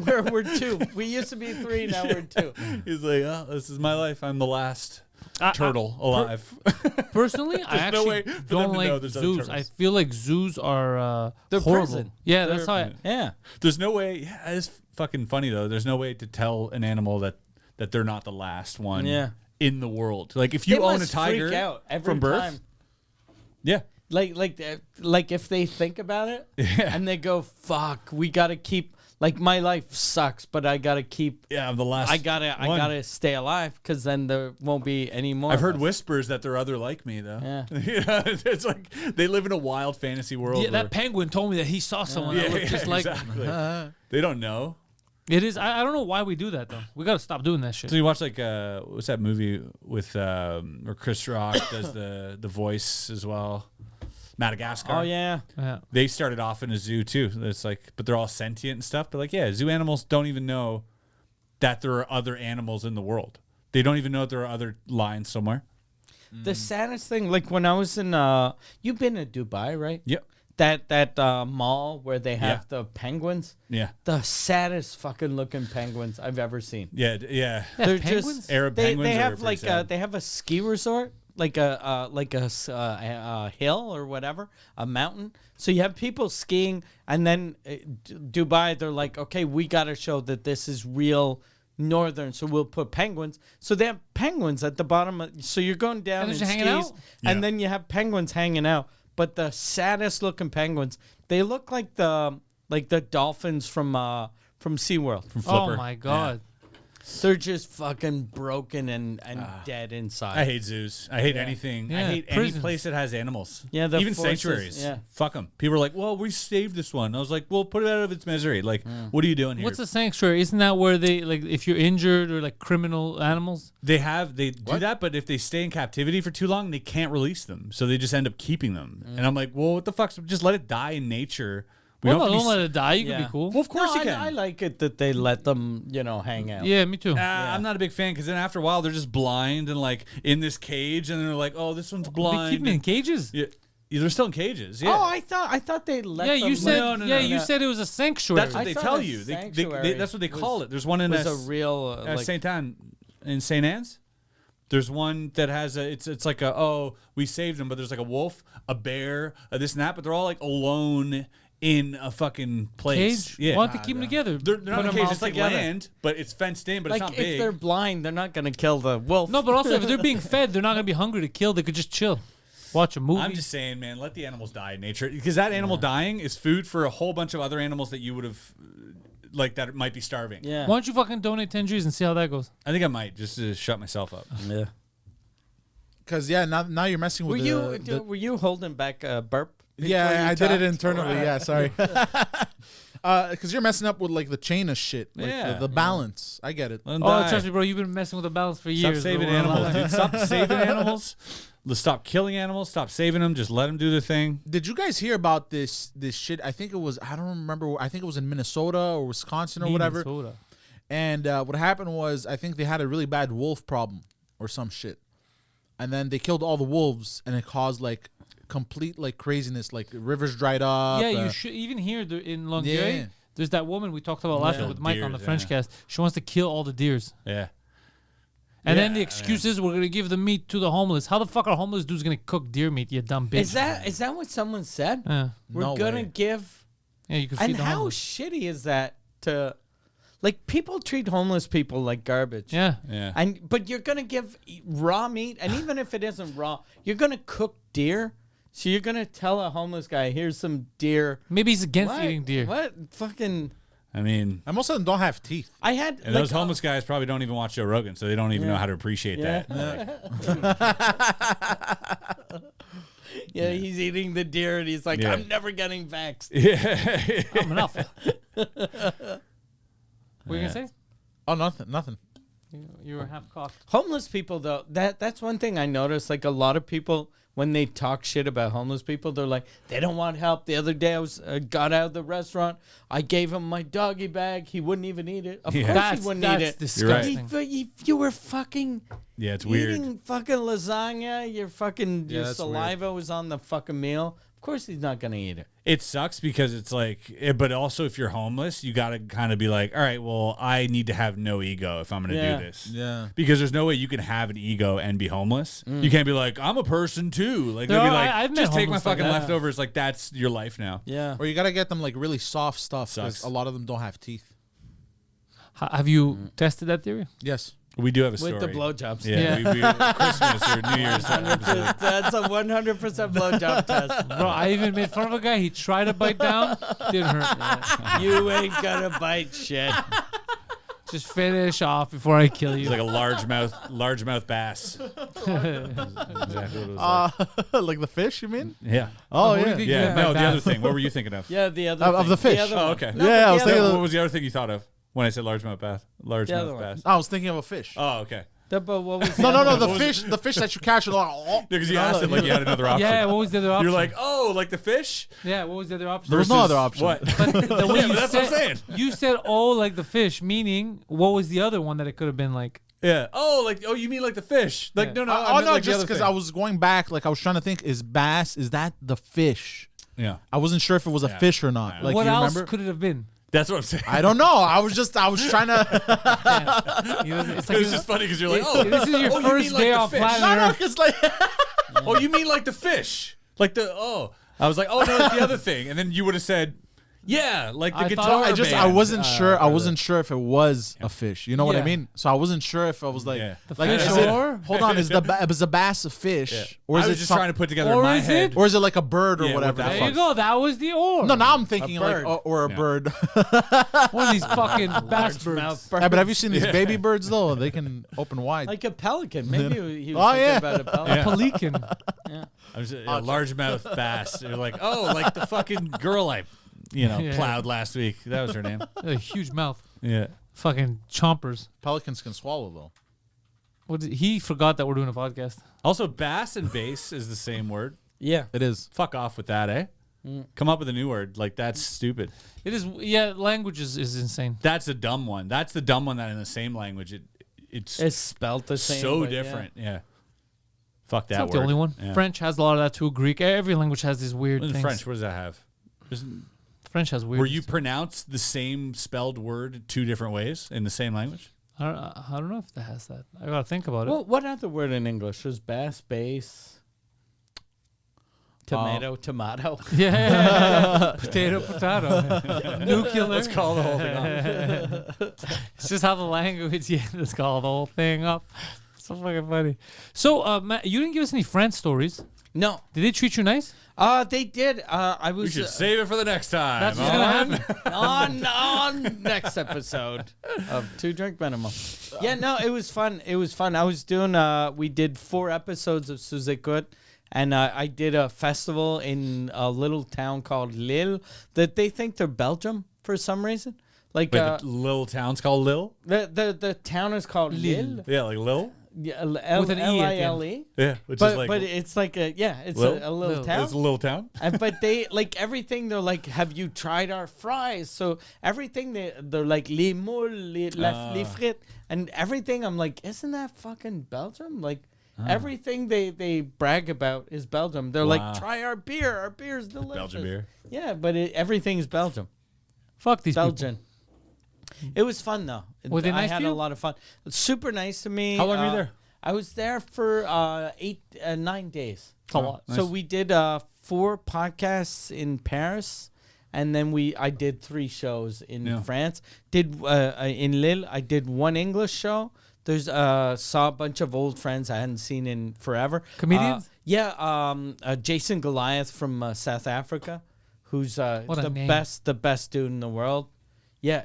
we're two. We used to be three, now we're two. He's like, "Oh, this is my life. I'm the last turtle alive." Personally, I There's no actually way for them don't to know like there's other zoos. I turtles. feel like zoos are They're horrible. prison. Yeah, that's how I. Yeah. There's no way. Yeah, it's fucking funny though. There's no way to tell an animal that they're not the last one. Yeah. In the world, like if you They own a must tiger freak out every from birth, time. yeah, Like if they think about it and they go, fuck, we gotta keep, like, my life sucks, but I gotta keep, yeah, I'm the last. I gotta stay alive, because then there won't be any more. I've of heard us. whispers that there are other like me though. Yeah. Yeah, it's like they live in a wild fantasy world. Yeah, that penguin told me that he saw someone that looked just like. exactly. They don't know. It is. I don't know why we do that though. We gotta stop doing that shit. So you watch like what's that movie with where Chris Rock does the voice as well? Madagascar. Oh yeah. Yeah. They started off in a zoo too. It's like, but they're all sentient and stuff. But like, yeah, zoo animals don't even know that there are other animals in the world. They don't even know that there are other lions somewhere. The saddest thing, like when I was in, you've been to Dubai, right? Yep. That mall where they have the penguins. Yeah. The saddest fucking looking penguins I've ever seen. Yeah. Yeah. They're penguins? just Arab they penguins are have pretty like sad. they have a ski resort a hill or whatever, a mountain. So you have people skiing, and then Dubai, they're like, okay, we got to show that this is real northern, so we'll put penguins. So they have penguins at the bottom. So you're going down And and they're skis, hanging out? and then you have penguins hanging out. But the saddest looking penguins, they look like the dolphins from SeaWorld. From Oh Flipper. my god. They're just fucking broken and dead inside. I hate zoos. I hate anything. I Yeah, hate prisons. any place that has animals. Yeah, the even forces, sanctuaries. yeah. Fuck them. People are like, "Well, we saved this one." I was like, "Well, put it out of its misery." Like, what are you doing here? What's a sanctuary? Isn't that where they like if you're injured or like criminal animals? They do that, but if they stay in captivity for too long, they can't release them, so they just end up keeping them. And I'm like, "Well, what the fuck? So just let it die in nature." We Well, have to don't let it die. You can be cool. Well, of course you can. I like it that they let them, hang out. Yeah, me too. I'm not a big fan because then after a while they're just blind and like in this cage, and they're like, "Oh, this one's They blind." keep them in cages. Yeah, they're still in cages. Yeah. Oh, I thought they let Yeah, them. you said. No, no, yeah, no, you no. said it was a sanctuary. That's what I they thought tell a you. sanctuary That's what they call was- it. There's one in was a real St. Anne in St. Anne's. There's one that has it's like we saved them, but there's like a wolf, a bear, this and that, but they're all like alone in a fucking place. cage. Yeah. Why don't they keep them together? They're not Put in a 'em cage. all It's like together. land, but it's fenced in, but it's like not if big. they're blind, they're not gonna kill the wolf. No, but also if they're being fed, they're not gonna be hungry to kill. They could just chill, watch a movie. I'm just saying, man, let the animals die in nature because that animal dying is food for a whole bunch of other animals that you would have like that might be starving. Yeah. Why don't you fucking donate 10 G's and see how that goes? I think I might just to shut myself up. Yeah. Because now you're messing with Were you holding back a burp? before Yeah, you I did it talked? internally. Yeah, sorry. Because you're messing up with like the chain of shit, like Yeah. the balance. I get it. Let 'em Oh, die. trust me, bro. You've been messing with the balance for Stop years. saving bro. animals, dude. Stop saving animals. Let's stop killing animals. Stop saving them. Just let them do their thing. Did you guys hear about this shit? I think it was, I don't remember. I think it was in Minnesota or Wisconsin or whatever. Minnesota. And what happened was, I think they had a really bad wolf problem or some shit. And then they killed all the wolves, and it caused like complete like craziness. Like rivers dried up. Yeah, you should even here in Longueuil. Yeah. There's that woman we talked about last Yeah. week with Mike on the Deers, French yeah. cast. She wants to kill all the deers. Yeah. And then the Yeah, excuse is we're gonna give the meat to the homeless. How the fuck are homeless dudes gonna cook deer meat? You dumb bitch. Is that what someone said? Yeah, We're No gonna way. give. yeah. You can feed And the how homeless. shitty is that to, like, people treat homeless people like garbage. Yeah. Yeah. But you're gonna give raw meat, and even if it isn't raw, you're gonna cook deer. So you're gonna tell a homeless guy, "Here's some deer." Maybe he's against What? eating deer. What fucking? I mean, And most of them don't have teeth. I had and like, those homeless guys probably don't even watch Joe Rogan, so they don't even know how to appreciate Yeah. that. Yeah, he's eating the deer, and he's like, Yeah. "I'm never getting vaxxed." Yeah. I'm an alpha. What were you gonna say? Oh, nothing. You were half cocked. Homeless people, though, that's one thing I noticed. Like a lot of people, when they talk shit about homeless people, they're like, they don't want help. The other day, I was got out of the restaurant. I gave him my doggy bag. He wouldn't even eat it. Of course, he wouldn't eat it. Disgusting. You were fucking Yeah, it's weird. eating fucking lasagna. Your that's saliva was on the fucking meal. Of course, he's not gonna eat it. It sucks because it's like, but also if you're homeless, you got to kind of be like, all right, well, I need to have no ego if I'm going to Yeah. do this. Yeah. Because there's no way you can have an ego and be homeless. You can't be like, I'm a person too. Like, There they'll be are- like, I've met just take my homeless like fucking that. leftovers. Like, that's your life now. Yeah. Or you gotta get them like really soft stuff because Sucks. a lot of them don't have teeth. Have you tested that theory? Yes. We do have a story. With the blowjobs. Yeah, we Christmas or New Year's. episode. That's a 100% blowjob test. Bro, I even made fun of a guy. He tried to bite down. Didn't hurt. You ain't gonna bite shit. Just finish off before I kill you. He's like a largemouth bass. Exactly what it was like. Like the fish, you mean? Yeah. Oh, What do you yeah. think Yeah. you No, had the back? other thing. What were you thinking of? Yeah, the other Of the thing. fish. other Oh, one. okay. No, Yeah, but I was the other thinking one. What was the other thing you thought of when I said largemouth bass? other Largemouth one. bass. I was thinking of a fish. Oh, okay. But what was No, the other the one? fish that you catch. Like, oh, Because you asked him like you had another option. Yeah, what was the other option? You're like, oh, like the fish? yeah, what was the other option? there was no Versus other option. What? But the way you that's said, what I'm saying. You said, oh, like the fish, meaning, what was the other one that it could have been like? Yeah. Oh, you mean like the fish? Like Yeah. no, I Oh meant no, like the just other because thing. I was going back, like I was trying to think, is bass, is that the fish? Yeah. I wasn't sure if it was a Yeah. fish or not. Yeah. Like what you else remember? could it have been? That's what I'm saying. I don't know. I was trying to. It's It was just funny because you're like, oh, this is your you first mean like day the off fish? planet No, Earth. because like. Oh, you mean like the fish? Like the I was like, oh no, it's the other thing. And then you would have said, yeah, like the I guitar. thought- band, I wasn't sure. I or wasn't sure if it was a fish. You know what I Yeah. mean? So I wasn't sure if I was like, Yeah. The like fish is it- or? hold on, is the bass a fish, or I is was it just trying to put together in or my is head. it- or is it like a bird or Yeah, whatever? what the that There fuck? you go. That was the or. No, now I'm thinking A like bird. or a Yeah. bird. One of these fucking bass birds. Mouth Yeah, but have you seen these baby birds though? They can open wide. like a pelican. Maybe he was Oh, thinking yeah. about a pelican. Pelican. I was a largemouth bass. You're like, oh, like the fucking girl I, Yeah. plowed last week. That was her name. A huge mouth. Yeah. Fucking chompers. Pelicans can swallow though. He forgot that we're doing a podcast. Also, bass and bass is the same word. Yeah. It is. Fuck off with that, eh? Come up with a new word. Like that's stupid. It is. Yeah, language is insane. That's a dumb one. That's the dumb one that in the same language it's It's spelt the same. so but yeah. different. Yeah. Fuck that It's not word. the only one. Yeah. French has a lot of that too. Greek. Every language has these weird In things. French, what does that have? French has weird. Where you pronounce the same spelled word 2 different ways in the same language? I don't know if that has that. I gotta think about it. Well, what other word in English? There's bass, base, tomato, tomato. Yeah. Potato, potato. Nuclear. Let's call the whole thing off. It's just how the language. Yeah, let's call the whole thing up. So fucking funny. So, Matt, you didn't give us any French stories. No. Did they treat you nice? They did. I We was should save it for the next time. That's what's gonna happen. on next episode of Two Drink Minimum. Yeah, no, it was fun. It was fun. I was doing. We did 4 episodes of Suzekut, and I did a festival in a little town called Lille that they think they're Belgium for some reason. Like Wait, the little town's called Lil? the town is called Lille. Yeah, like Lil? Yeah, With an E at the end. L-I-L-E. Yeah, which But is like but it's like a it's Lille? a little Lille. town. it's a little town. And but they like everything. They're like, have you tried our fries? So everything they're like les moules, les frites, and everything. I'm like, isn't that fucking Belgium? Like everything they brag about is Belgium. They're Wow. like, try our beer. Our beer is delicious. Belgian beer. Yeah, but everything's Belgium. Fuck these Belgian. It was fun though. Were they I nice had to you? a lot of fun. Super nice to me. How long were you there? I was there for 9 days. It's a lot. So we did 4 podcasts in Paris, and then I did 3 shows in France. Did in Lille, I did 1 English show. There's saw a bunch of old friends I hadn't seen in forever. Comedians? Jason Goliath from South Africa, who's What a the name. best dude in the world. Yeah,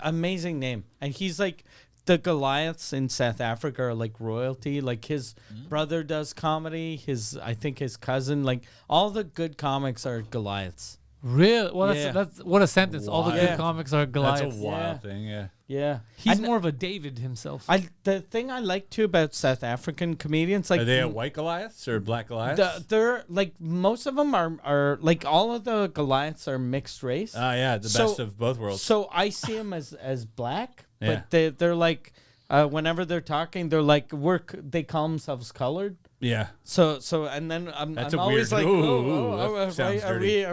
amazing name. And he's like, the Goliaths in South Africa are like royalty. Like his brother does comedy. I think his cousin. Like all the good comics are Goliaths. Really? Well, Yeah. that's what a sentence. All the Wild. good Yeah. comics are Goliaths. That's a wild Yeah. thing, yeah. Yeah, He's And more of a David himself. the thing I like too about South African comedians, like Are they a white Goliaths or black Goliaths? they're like most of them are like all of the Goliaths are mixed race. Yeah, the So- best of both worlds. So I see them as black, Yeah. but they're like whenever they're talking, they're like they call themselves colored. Yeah. So and then I'm That's a always weird- like, ooh, that are sounds dirty.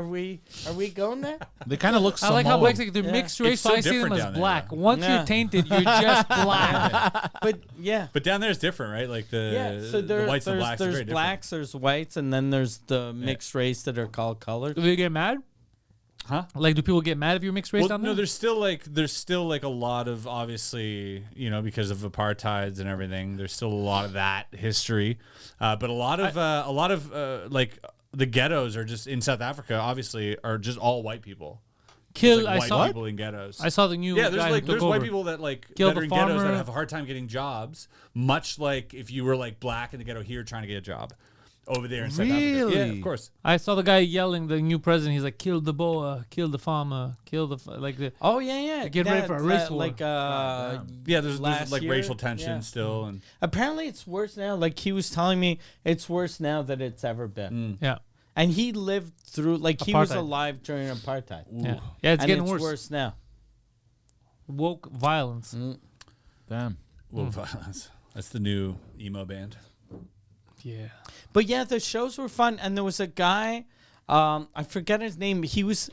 we going there? They kind of look I like how Samoan. Blake's like they're Yeah. mixed race, It's so so I see them different as down there, black. though. Once Yeah. you're tainted, you're just black. But yeah. But down there is different, right? Like So the whites and blacks are there's very different. blacks, there's whites, and then there's the mixed race that are called colored. Do they get mad? Huh? Like, do people get mad if you're mixed race Well, down there? no, there's still like a lot of, obviously, because of apartheids and everything. There's still a lot of that history, but a lot of like the ghettos are just in South Africa. Obviously, are just all white people. Kill. Like I white saw. people in ghettos. I saw the new. Yeah, guy who took there's white over. people that Kill that the are in ghettos that farmer. have a hard time getting jobs. Much like if you were like black in the ghetto here trying to get a job over there in South Africa. Yeah, Really? of course. I saw the guy yelling, the new president. He's like, "Kill the boa, kill the farmer, kill the like the." Oh yeah. Get ready for a race war. Like Yeah, there's last like year, racial tension yeah. still, and Apparently it's worse now. Like he was telling me, it's worse now than it's ever been. Yeah, And he lived through, like he was Apartheid. alive during apartheid. yeah, yeah. It's And getting it's worse. worse now. Woke violence. Damn. Low violence. That's the new emo band. Yeah. But yeah, the shows were fun, and there was a guy I forget his name. He's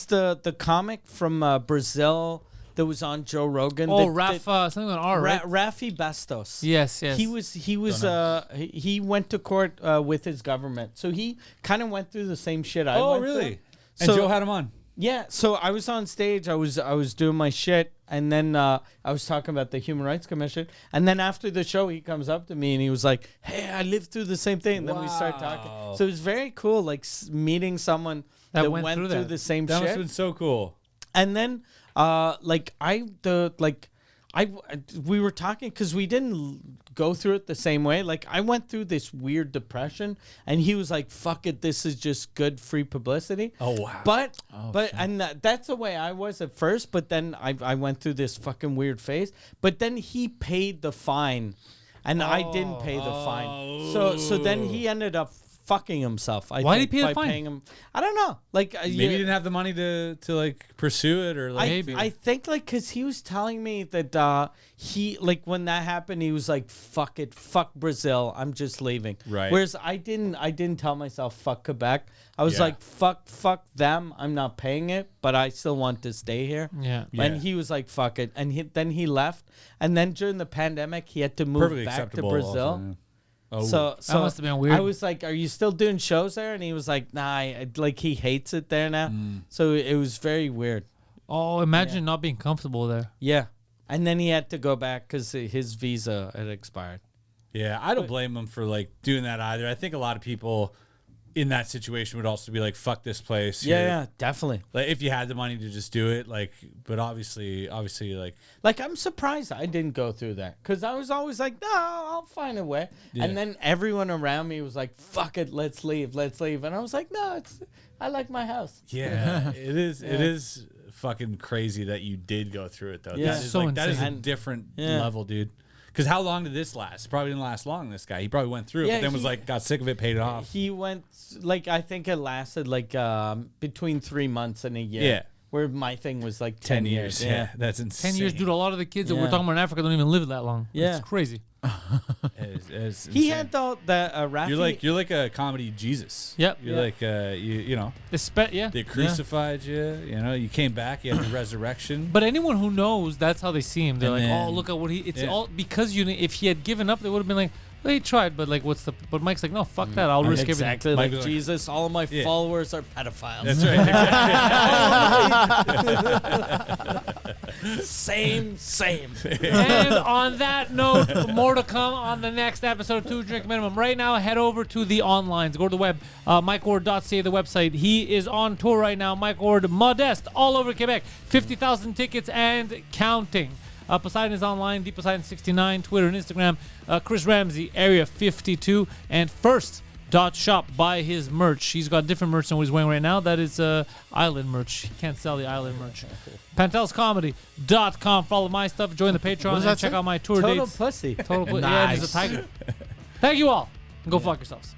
the comic from Brazil that was on Joe Rogan. Oh, Rafa, something on R, right? Rafi Bastos. Yes. He went to court with his government, so he kind of went through the same shit I went really? through. And Joe had him on. Yeah, so I was on stage. I was doing my shit, and then I was talking about the Human Rights Commission. And then after the show, he comes up to me and he was like, "Hey, I lived through the same thing." And then we started talking. So it was very cool, like meeting someone that went through the same that shit. That must have been so cool. And then, we were talking because we didn't go through it the same way. Like, I went through this weird depression, and he was like, "Fuck it, this is just good free publicity." Oh wow! That's the way I was at first. But then I went through this fucking weird phase. But then he paid the fine, and I didn't pay the fine. So then he ended up fucking himself. Why did he pay the fine? Paying him, I don't know. Like maybe he didn't have the money to like pursue it, or like I think like because he was telling me that he like when that happened he was like fuck it, fuck Brazil, I'm just leaving. Right. Whereas I didn't tell myself fuck Quebec. I was like fuck them. I'm not paying it, but I still want to stay here. Yeah. And he was like fuck it, and then he left. And then during the pandemic he had to move back to Brazil. Also, yeah. Oh. So that must have been weird. I was like, "Are you still doing shows there?" And he was like, "Nah, like he hates it there now." So it was very weird. Oh, imagine not being comfortable there. Yeah, and then he had to go back because his visa had expired. Yeah, I don't blame him for like doing that either. I think a lot of people in that situation would also be like, "Fuck this place." Yeah, definitely. Like if you had the money to just do it, like, but obviously, like I'm surprised I didn't go through that because I was always like, "No, I'll find a way." Yeah. And then everyone around me was like, "Fuck it, let's leave," and I was like, "No, I like my house." Yeah, it is. It is fucking crazy that you did go through it though. Yeah. That is, So that is a insane. different level, dude. Because how long did this last? It probably didn't last long. This guy, he probably went through it, but then was like, got sick of it, paid it off. He went like I think it lasted like between 3 months and a year. Yeah. Where my thing was like 10 years. Yeah, that's insane. 10 years, dude. A lot of the kids that we're Yeah. talking about in Africa don't even live that long. Yeah. It's crazy. It's He insane. had the Rafi. You're like a comedy Jesus. Yep. You're like you know Yeah. they crucified you. You know you came back. You had the resurrection. But anyone who knows, that's how they see him. They're And like, then- "Oh, look at what he." It's Yeah. all because if he had given up, they would have been like, "Well, he tried, but like, what's the?" But Mike's like, "No, fuck that. I'll risk everything." Exactly Mike like was like- Jesus. All of my Yeah. followers are pedophiles. That's right. Exactly. Same. And on that note, more to come on the next episode of 2 Drink Minimum. Right now, head over to the onlines. Go to the web, MikeWard.ca, the website. He is on tour right now. Mike Ward, Modeste, all over Quebec. 50,000 tickets and counting. Poseidon is online, DPoseidon69, Twitter and Instagram. Chris Ramsay, Area 52. And First.shop, buy his merch. He's got different merch than what he's wearing right now. That is island merch. He can't sell the island merch. PantelsComedy.com. Follow my stuff. Join the Patreon and check out my tour Total dates. pussy. Total Yeah, he's a tiger. Thank you all. And go fuck yourselves.